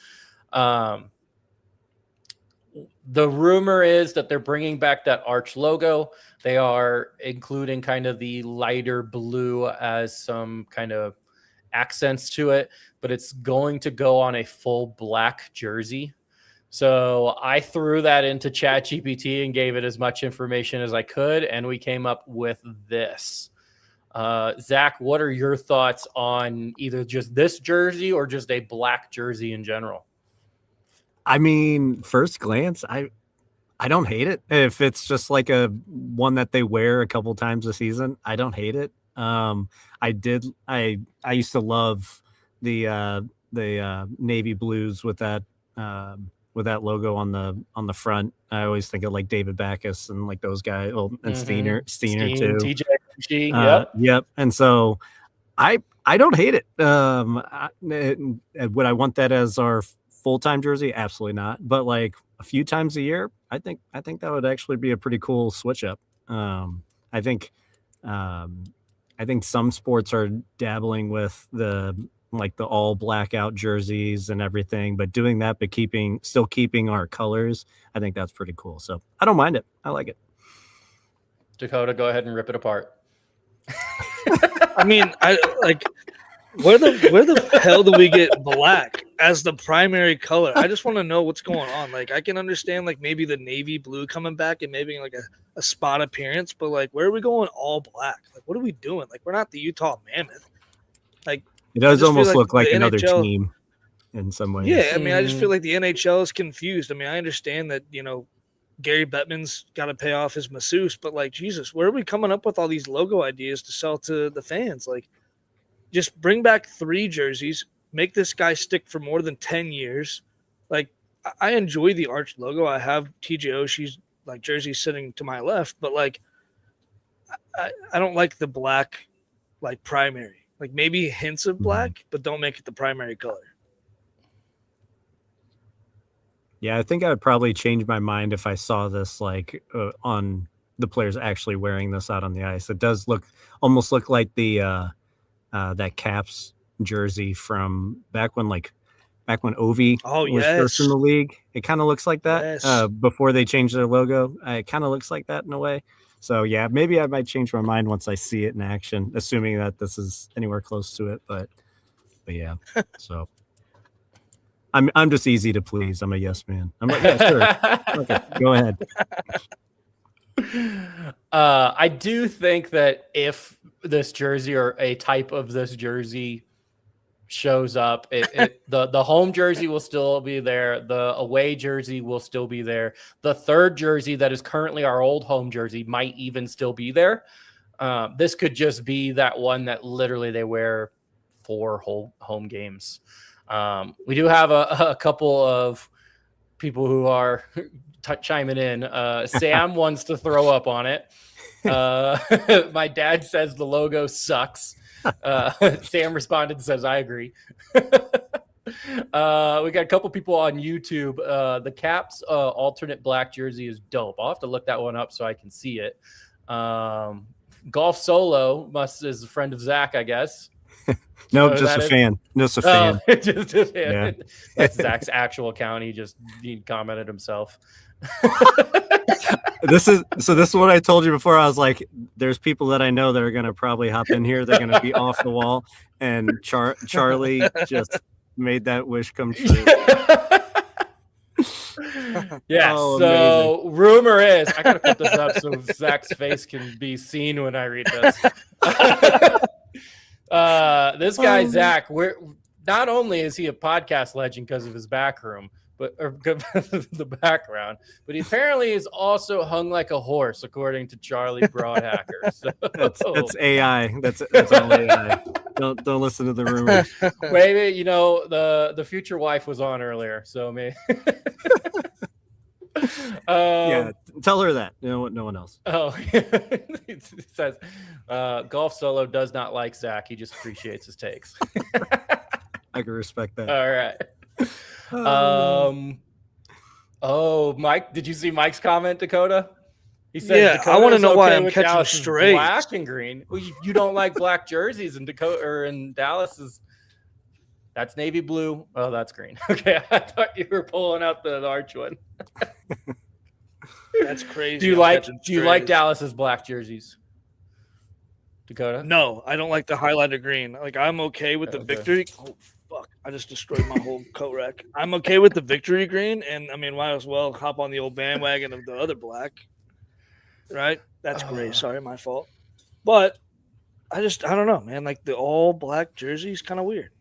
The rumor is that they're bringing back that arch logo. They are including kind of the lighter blue as some kind of accents to it, but it's going to go on a full black jersey. So I threw that into ChatGPT and gave it as much information as I could, and we came up with this. Zach, what are your thoughts on either just this jersey or just a black jersey in general? First glance, I don't hate it. If it's just like a one that they wear a couple times a season, I don't hate it. I used to love the navy blues with that logo on the front. I always think of like David Backus and like those guys. Well, and Steiner too. TJ, yep. And so I don't hate it. Would I want that as our full-time jersey? Absolutely not. But like a few times a year, I think that would actually be a pretty cool switch up. I think some sports are dabbling with the all blackout jerseys and everything, but doing that, but still keeping our colors. I think that's pretty cool. So I don't mind it. I like it. Dakota, go ahead and rip it apart. Where the hell do we get black as the primary color? I just want to know what's going on. Like, I can understand like maybe the navy blue coming back and maybe like a spot appearance, but like, where are we going all black? Like, what are we doing? Like, we're not the Utah Mammoth. Like, it does almost look like another team in some ways. Yeah, I just feel like the NHL is confused. I understand that, Gary Bettman's got to pay off his masseuse, but like, Jesus, where are we coming up with all these logo ideas to sell to the fans? Like, just bring back 3 jerseys, make this guy stick for more than 10 years. Like, I enjoy the Arch logo. I have TJ Oshie's like jersey sitting to my left, but like, I don't like the black, like primary, like maybe hints of black, but don't make it the primary color. Yeah, I think I would probably change my mind if I saw this like on the players actually wearing this out on the ice. It does almost look like the that Caps jersey from back when Ovi was first in the league. It kind of looks like that before they changed their logo. It kind of looks like that in a way. So yeah, maybe I might change my mind once I see it in action, assuming that this is anywhere close to it. But yeah, so. I'm just easy to please. I'm a yes man. I'm like, yeah, sure. Okay, go ahead. I do think that if this jersey or a type of this jersey shows up, the home jersey will still be there. The away jersey will still be there. The third jersey that is currently our old home jersey might even still be there. This could just be that one that literally they wear for home games. We do have a couple of people who are chiming in. Sam wants to throw up on it. My dad says the logo sucks. Sam responded and says, I agree. We got a couple people on YouTube. The Caps alternate black jersey is dope. I'll have to look that one up so I can see it. Golf Solo is a friend of Zach, I guess. No, just a fan. Just a fan. Just a fan. Yeah. That's Zach's actual account. He commented himself. This is what I told you before. I was like, there's people that I know that are going to probably hop in here. They're going to be off the wall. And Charlie just made that wish come true. Yeah. Oh, so amazing. Rumor is, I got to put this up so Zach's face can be seen when I read this. This guy Zach, not only is he a podcast legend because of his background, but he apparently is also hung like a horse, according to Charlie Broadhacker. So that's AI. That's all AI. Don't listen to the rumors. Maybe the future wife was on earlier, so maybe. Yeah, tell her that. No one else. Oh, it says Golf Solo does not like Zach. He just appreciates his takes. I can respect that. All right. Mike, did you see Mike's comment, Dakota? He said, "Yeah, I want to know why I'm catching straight. Black and green. Well, you don't like black jerseys, and Dallas is that's navy blue. Oh, that's green. Okay, I thought you were pulling out the Arch one. That's crazy. Do you like Dallas's black jerseys, Dakota? No, I don't like the highlighter green. Like, I'm okay with the victory. Oh fuck! I just destroyed my whole coat rack. I'm okay with the victory green, and I mean, might as well hop on the old bandwagon of the other black. Right? That's great. Sorry, my fault. But I don't know, man. Like, the all black jersey is kind of weird.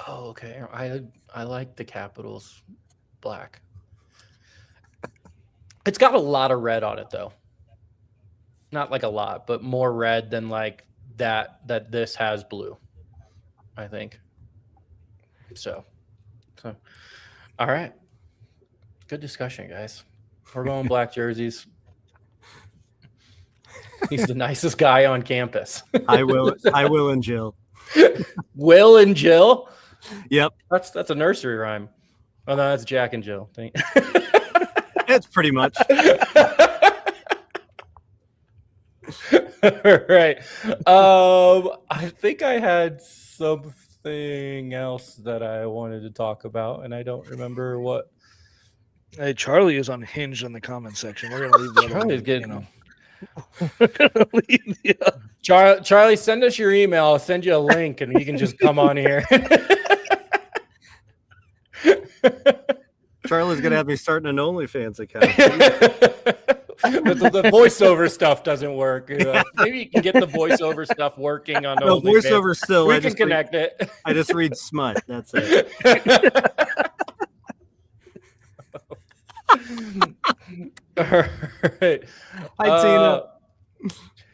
Oh, okay. I like the Capitals black. It's got a lot of red on it, though. Not like a lot, but more red than like that this has blue, I think. So all right. Good discussion, guys. We're going black jerseys. He's the nicest guy on campus. I will and Jill. Will and Jill? Yep. That's a nursery rhyme. Oh, no, that's Jack and Jill. It's pretty much. Right. I think I had something else that I wanted to talk about, and I don't remember what. Hey, Charlie is unhinged in the comment section. We're gonna leave that. Charlie's getting. We're gonna leave. Yeah. Charlie, send us your email. I'll send you a link, and you can just come on here. Charlie's gonna have me starting an OnlyFans account. The voiceover stuff doesn't work. Maybe you can get the voiceover stuff working on voiceover still. We can connect it. I just read smut. That's it. All right. Hi, Tina.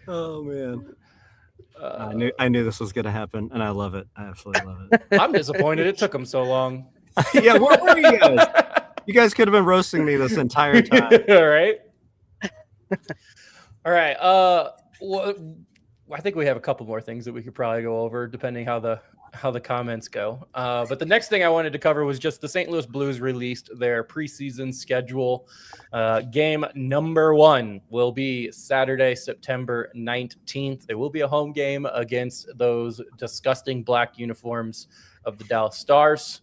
Oh man. uh, I knew this was gonna happen, and I love it. I absolutely love it. I'm disappointed it took them so long. Yeah, where were you guys? You guys could have been roasting me this entire time. All right. All right. I think we have a couple more things that we could probably go over, depending how the comments go. But the next thing I wanted to cover was just the St. Louis Blues released their preseason schedule. Game number 1 will be Saturday, September 19th. It will be a home game against those disgusting black uniforms of the Dallas Stars.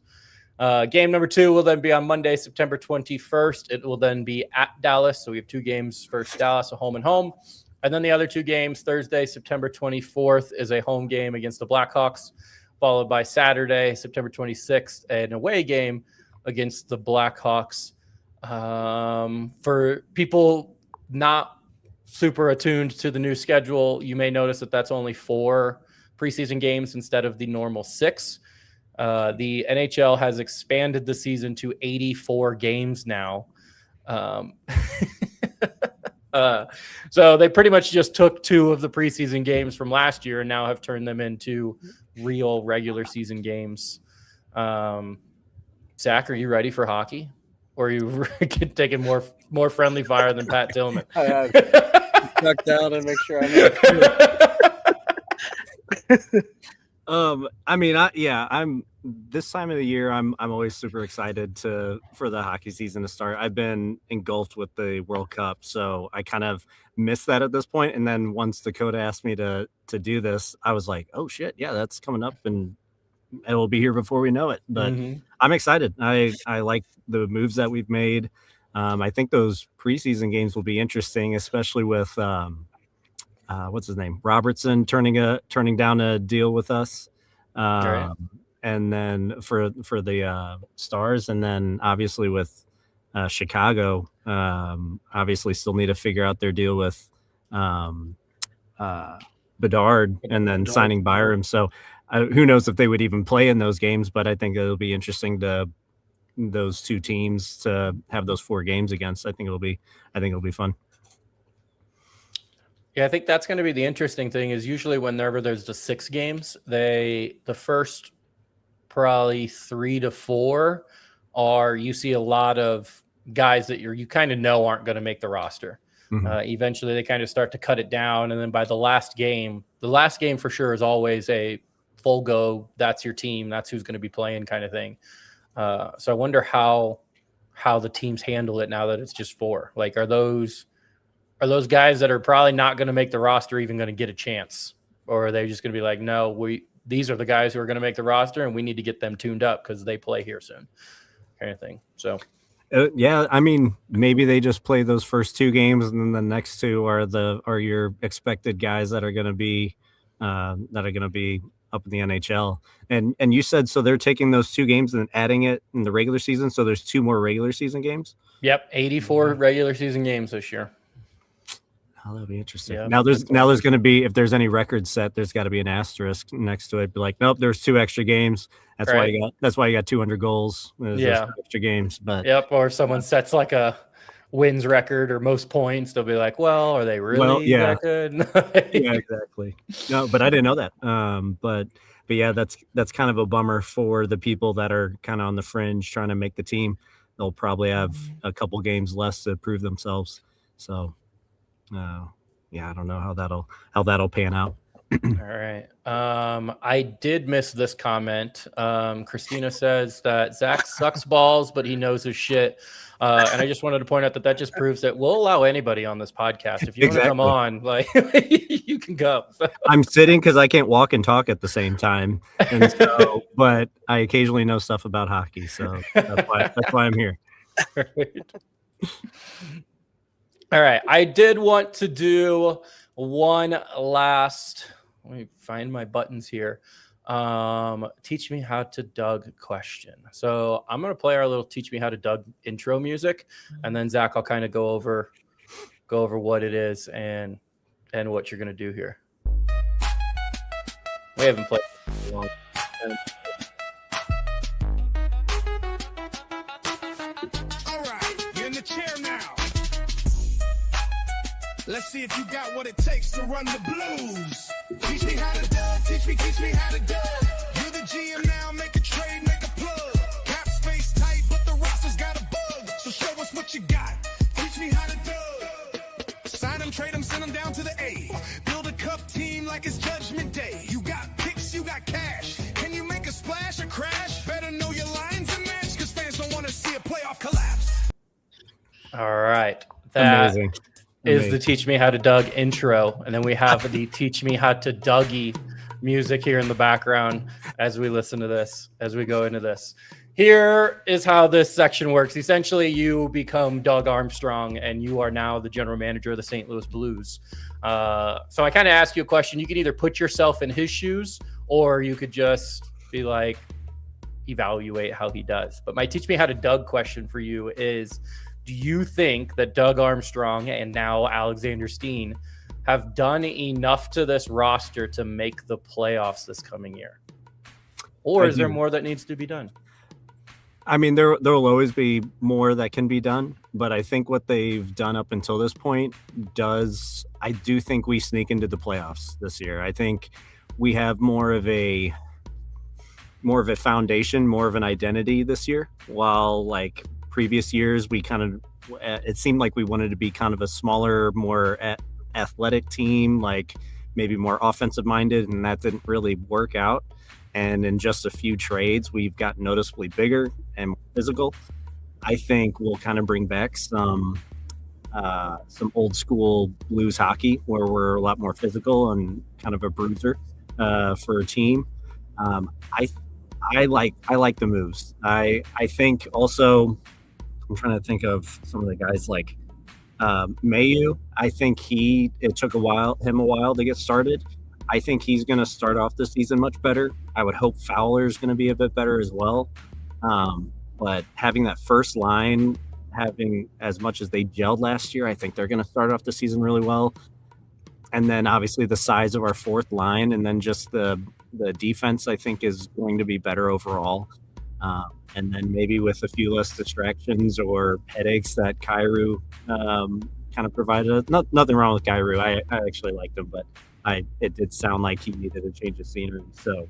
Game number 2 will then be on Monday, September 21st. It will then be at Dallas. So we have 2 games, first Dallas, a home and home. And then the other 2 games, Thursday, September 24th is a home game against the Blackhawks, followed by Saturday, September 26th, an away game against the Blackhawks. For people not super attuned to the new schedule, you may notice that that's only 4 preseason games instead of the normal 6. The NHL has expanded the season to 84 games now. So they pretty much just took 2 of the preseason games from last year and now have turned them into real regular season games. Zach, are you ready for hockey? Or are you taking more friendly fire than Pat Tillman? I have duck down and make sure I'm I mean, I'm this time of the year. I'm always super excited for the hockey season to start. I've been engulfed with the World Cup, so I kind of missed that at this point. And then once Dakota asked me to do this, I was like, oh shit, yeah, that's coming up, and it will be here before we know it. But I'm excited. I like the moves that we've made. I think those preseason games will be interesting, especially with what's his name, Robertson turning down a deal with us. And then for the Stars, and then obviously with Chicago, obviously still need to figure out their deal with Bedard, and then signing Byram. So who knows if they would even play in those games, but I think it'll be interesting to those 2 teams to have those 4 games against. I think it'll be fun. Yeah, I think that's going to be the interesting thing is usually whenever there's the 6 games, the first probably 3 to 4 you see a lot of guys that you kind of know aren't going to make the roster. Eventually they kind of start to cut it down. And then by the last game for sure is always a full go. That's your team. That's who's going to be playing kind of thing. So I wonder how the teams handle it now that it's just 4. Like, are those guys that are probably not going to make the roster even going to get a chance? Or are they just going to be like, no, these are the guys who are going to make the roster and we need to get them tuned up because they play here soon, kind of thing. So, yeah, I mean, maybe they just play those first 2 games and then the next 2 are your expected guys that are going to be up in the NHL. And you said, so they're taking those 2 games and adding it in the regular season. So there's 2 more regular season games. Yep. 84 regular season games this year. Oh, that'll be interesting. Yeah, now there's going to be, if there's any record set, there's got to be an asterisk next to it. Be like, nope, there's 2 extra games. That's why you got 200 goals. There's 2 extra games. But or someone sets like a wins record or most points. They'll be like, well, are they really that good? Yeah, exactly. No, but I didn't know that. But yeah, that's kind of a bummer for the people that are kind of on the fringe trying to make the team. They'll probably have a couple games less to prove themselves. So. Yeah, I don't know how that'll pan out. All right. I did miss this comment. Christina says that Zach sucks balls, but he knows his shit. And I just wanted to point out that just proves that we'll allow anybody on this podcast. If you want to come on, like you can go. I'm sitting because I can't walk and talk at the same time, and so, but I occasionally know stuff about hockey, so that's why I'm here. All right. All right. I did want to do one last, let me find my buttons here. Teach me how to Doug question. So I'm going to play our little teach me how to Doug intro music. And then Zach, I'll kind of go over what it is and what you're going to do here. We haven't played it in a long time. chair now. Let's see if you got what it takes to run the Blues. Teach me how to dug. Teach me how to dug. You're the GM now. Make a trade, make a plug. Cap space tight, but the roster's got a bug. So show us what you got. Teach me how to dug. Sign them, trade them, send them down to the A. Build a cup team like it's Judgment Day. You got picks, you got cash. Can you make a splash or crash? Better know your lines and match, because fans don't want to see a playoff collapse. All right. That Amazing. is the Teach Me How to Doug intro. And then we have the Teach Me How to Dougie music here in the background as we listen to this, as we go into this. Here is how this section works. Essentially, you become Doug Armstrong, and you are now the general manager of the St. Louis Blues. So I kind of ask you a question. You can either put yourself in his shoes, or you could just be like, evaluate how he does. But my Teach Me How to Doug question for you is, do you think that Doug Armstrong and now Alexander Steen have done enough to this roster to make the playoffs this coming year? Or is there more that needs to be done? I mean, there will always be more that can be done, but I think what they've done up until this point I do think we sneak into the playoffs this year. I think we have more of a foundation, more of an identity this year, while like previous years it seemed like we wanted to be kind of a smaller, more athletic team, like maybe more offensive minded, and that didn't really work out. And in just a few trades, we've gotten noticeably bigger and more physical. I think we'll kind of bring back some old school Blues hockey where we're a lot more physical and kind of a bruiser for a team. I like the moves. I think also, I'm trying to think of some of the guys like Mayu. I think it took him a while to get started. I think he's going to start off the season much better. I would hope Fowler's going to be a bit better as well. But having that first line, having as much as they gelled last year, I think they're going to start off the season really well. And then obviously the size of our fourth line, and then just the defense, I think, is going to be better overall. And then maybe with a few less distractions or headaches that Kyrou kind of provided. Nothing wrong with Kyrou. I actually liked him, but it did sound like he needed a change of scenery. So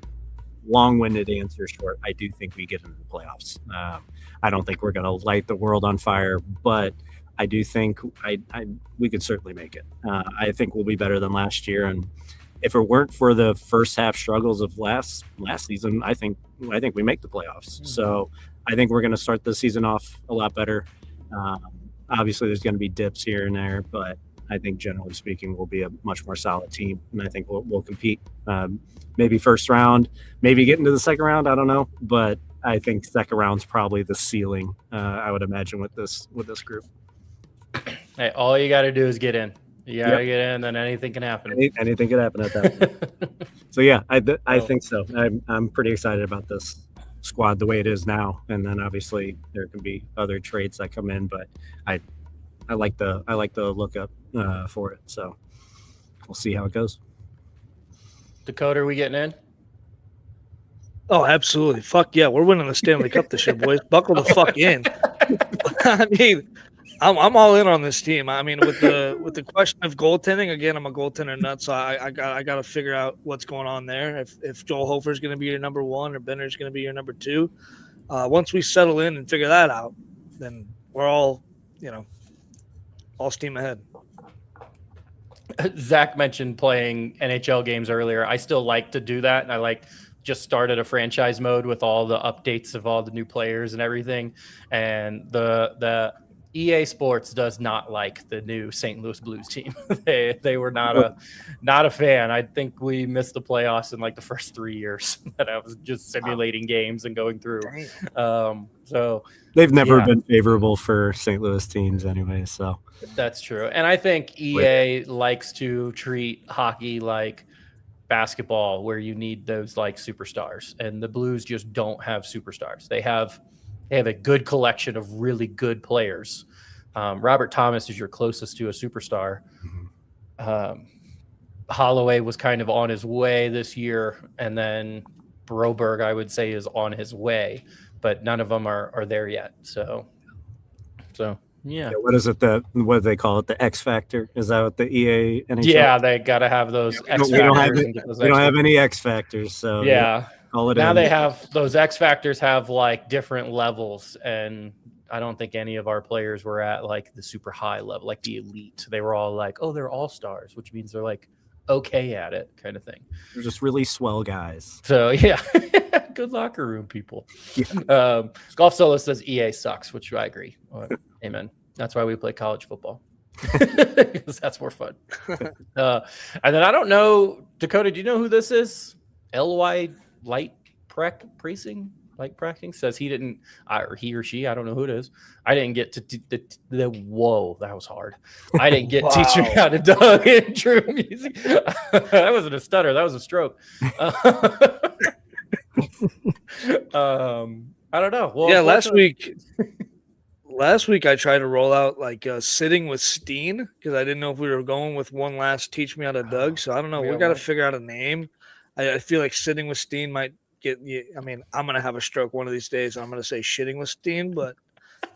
long-winded answer short, I do think we get into the playoffs. I don't think we're going to light the world on fire, but I do think we could certainly make it. I think we'll be better than last year, and if it weren't for the first half struggles of last season, I think we make the playoffs. Mm-hmm. So I think we're going to start the season off a lot better. Obviously, there's going to be dips here and there, but I think generally speaking, we'll be a much more solid team, and I think we'll compete. Maybe first round, maybe get into the second round. I don't know, but I think second round's probably the ceiling. I would imagine with this group. Hey, all you got to do is get in. You gotta get in, then anything can happen. Anything could happen at that point. So yeah, I think so. I'm pretty excited about this squad the way it is now, and then obviously there can be other trades that come in, but I like the look up for it. So we'll see how it goes. Dakota, are we getting in? Oh, absolutely. Fuck yeah, we're winning the Stanley Cup this year, boys. Buckle the fuck in. I mean, I'm all in on this team. I mean, with the question of goaltending, again, I'm a goaltender nut, so I got to figure out what's going on there. If Joel Hofer's going to be your number one or Benner's going to be your number two, once we settle in and figure that out, then we're all steam ahead. Zach mentioned playing NHL games earlier. I still like to do that, and I just started a franchise mode with all the updates of all the new players and everything, and the EA Sports does not like the new St. Louis Blues team. They were not a fan. I think we missed the playoffs in like the first 3 years that I was just simulating games and going through. So they've never been favorable for St. Louis teams anyway. So that's true. And I think EA likes to treat hockey like basketball, where you need those like superstars, and the Blues just don't have superstars. They have a good collection of really good players. Robert Thomas is your closest to a superstar. Holloway was kind of on his way this year, and then Broberg, I would say, is on his way, but none of them are there yet. So Yeah. What is it? What do they call it? The X Factor? Is that what the EA NHL? Yeah, they got to have those X We don't have factors. it. and get those We don't extra- have any X Factors, so Yeah. call it Now in. they have those X factors have like different levels, and I don't think any of our players were at like the super high level, like the elite. They were all like, oh, they're all stars, which means they're like okay at it, kind of thing. They're just really swell guys. So yeah, good locker room people. Yeah. Golf Solo says EA sucks, which I agree. Amen. That's why we play college football. Because that's more fun. And then I don't know, Dakota, do you know who this is? LY Light Precinct? Light Pracking says he didn't, or he or she, I don't know who it is. I didn't get to the whoa, that was hard. I didn't get teach him how to dunk intro music. That wasn't a stutter, that was a stroke. I don't know. Well, yeah, last week I tried to roll out like sitting with Steen because I didn't know if we were going with one last teach me how to Doug. So I don't know. Yeah, We got to what? figure out a name. I feel like sitting with Steen might get you. I mean, I'm gonna have a stroke one of these days. And I'm gonna say shitting with Steen, but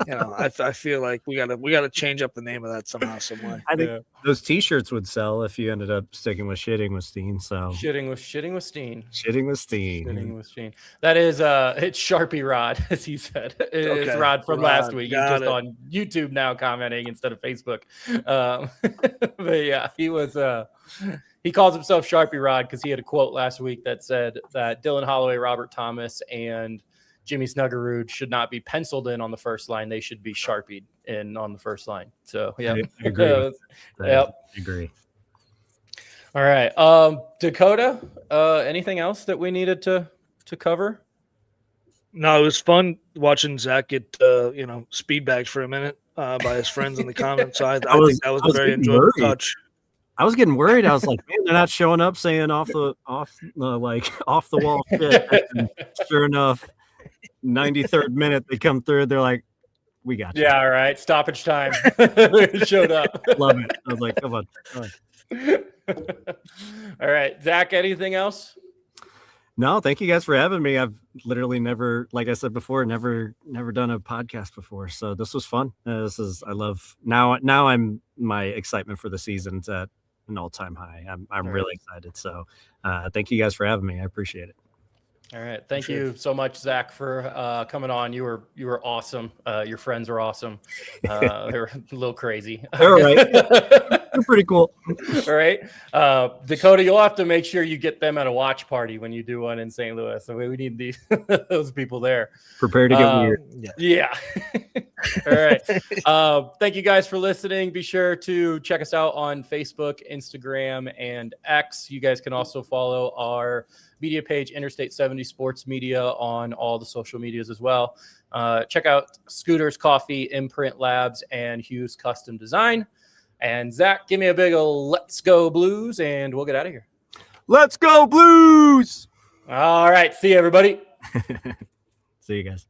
you know, I feel like we gotta change up the name of that somehow, some way. I think those T-shirts would sell if you ended up sticking with shitting with Steen. So Shitting with Steen. shitting with Steen. Shitting with Steen. That is it's Sharpie Rod, as he said. It's Okay, Rod from last week. He's got just it. on YouTube now commenting instead of Facebook. But yeah, he was he calls himself Sharpie Rod because he had a quote last week that said that Dylan Holloway, Robert Thomas, and Jimmy Snuggerud should not be penciled in on the first line. They should be Sharpied in on the first line. So yeah, I agree. Yep. I agree. All right. Dakota, anything else that we needed to cover? No, it was fun watching Zach get speed bagged for a minute by his friends in the comments. So I think that was a very getting enjoyable worried. touch. I was getting worried. I was like, man, they're not showing up saying off the wall shit. And sure enough, 93rd minute they come through. They're like, we got you. Yeah, all right. Stoppage time. It showed up. Love it. I was like, come on. All right. Zach, anything else? No, thank you guys for having me. I've literally never, like I said before, never done a podcast before. So this was fun. I love now my excitement for the season's at an all-time high. I'm really excited. So thank you guys for having me. I appreciate it. All right. Thank you so much, Zach, for coming on. You were awesome. Your friends are awesome. They were a little crazy. All right. They're pretty cool. All right. Dakota, you'll have to make sure you get them at a watch party when you do one in St. Louis. So we need those people there. Prepare to get weird. Yeah. All right. Thank you guys for listening. Be sure to check us out on Facebook, Instagram, and X. You guys can also follow our media page, Interstate 70 Sports Media, on all the social medias as well. Check out Scooter's Coffee, Imprint Labs, and Hughes Custom Design. And Zach, give me a big ol' let's go Blues, and we'll get out of here. Let's go Blues. All right. See you, everybody. See you guys.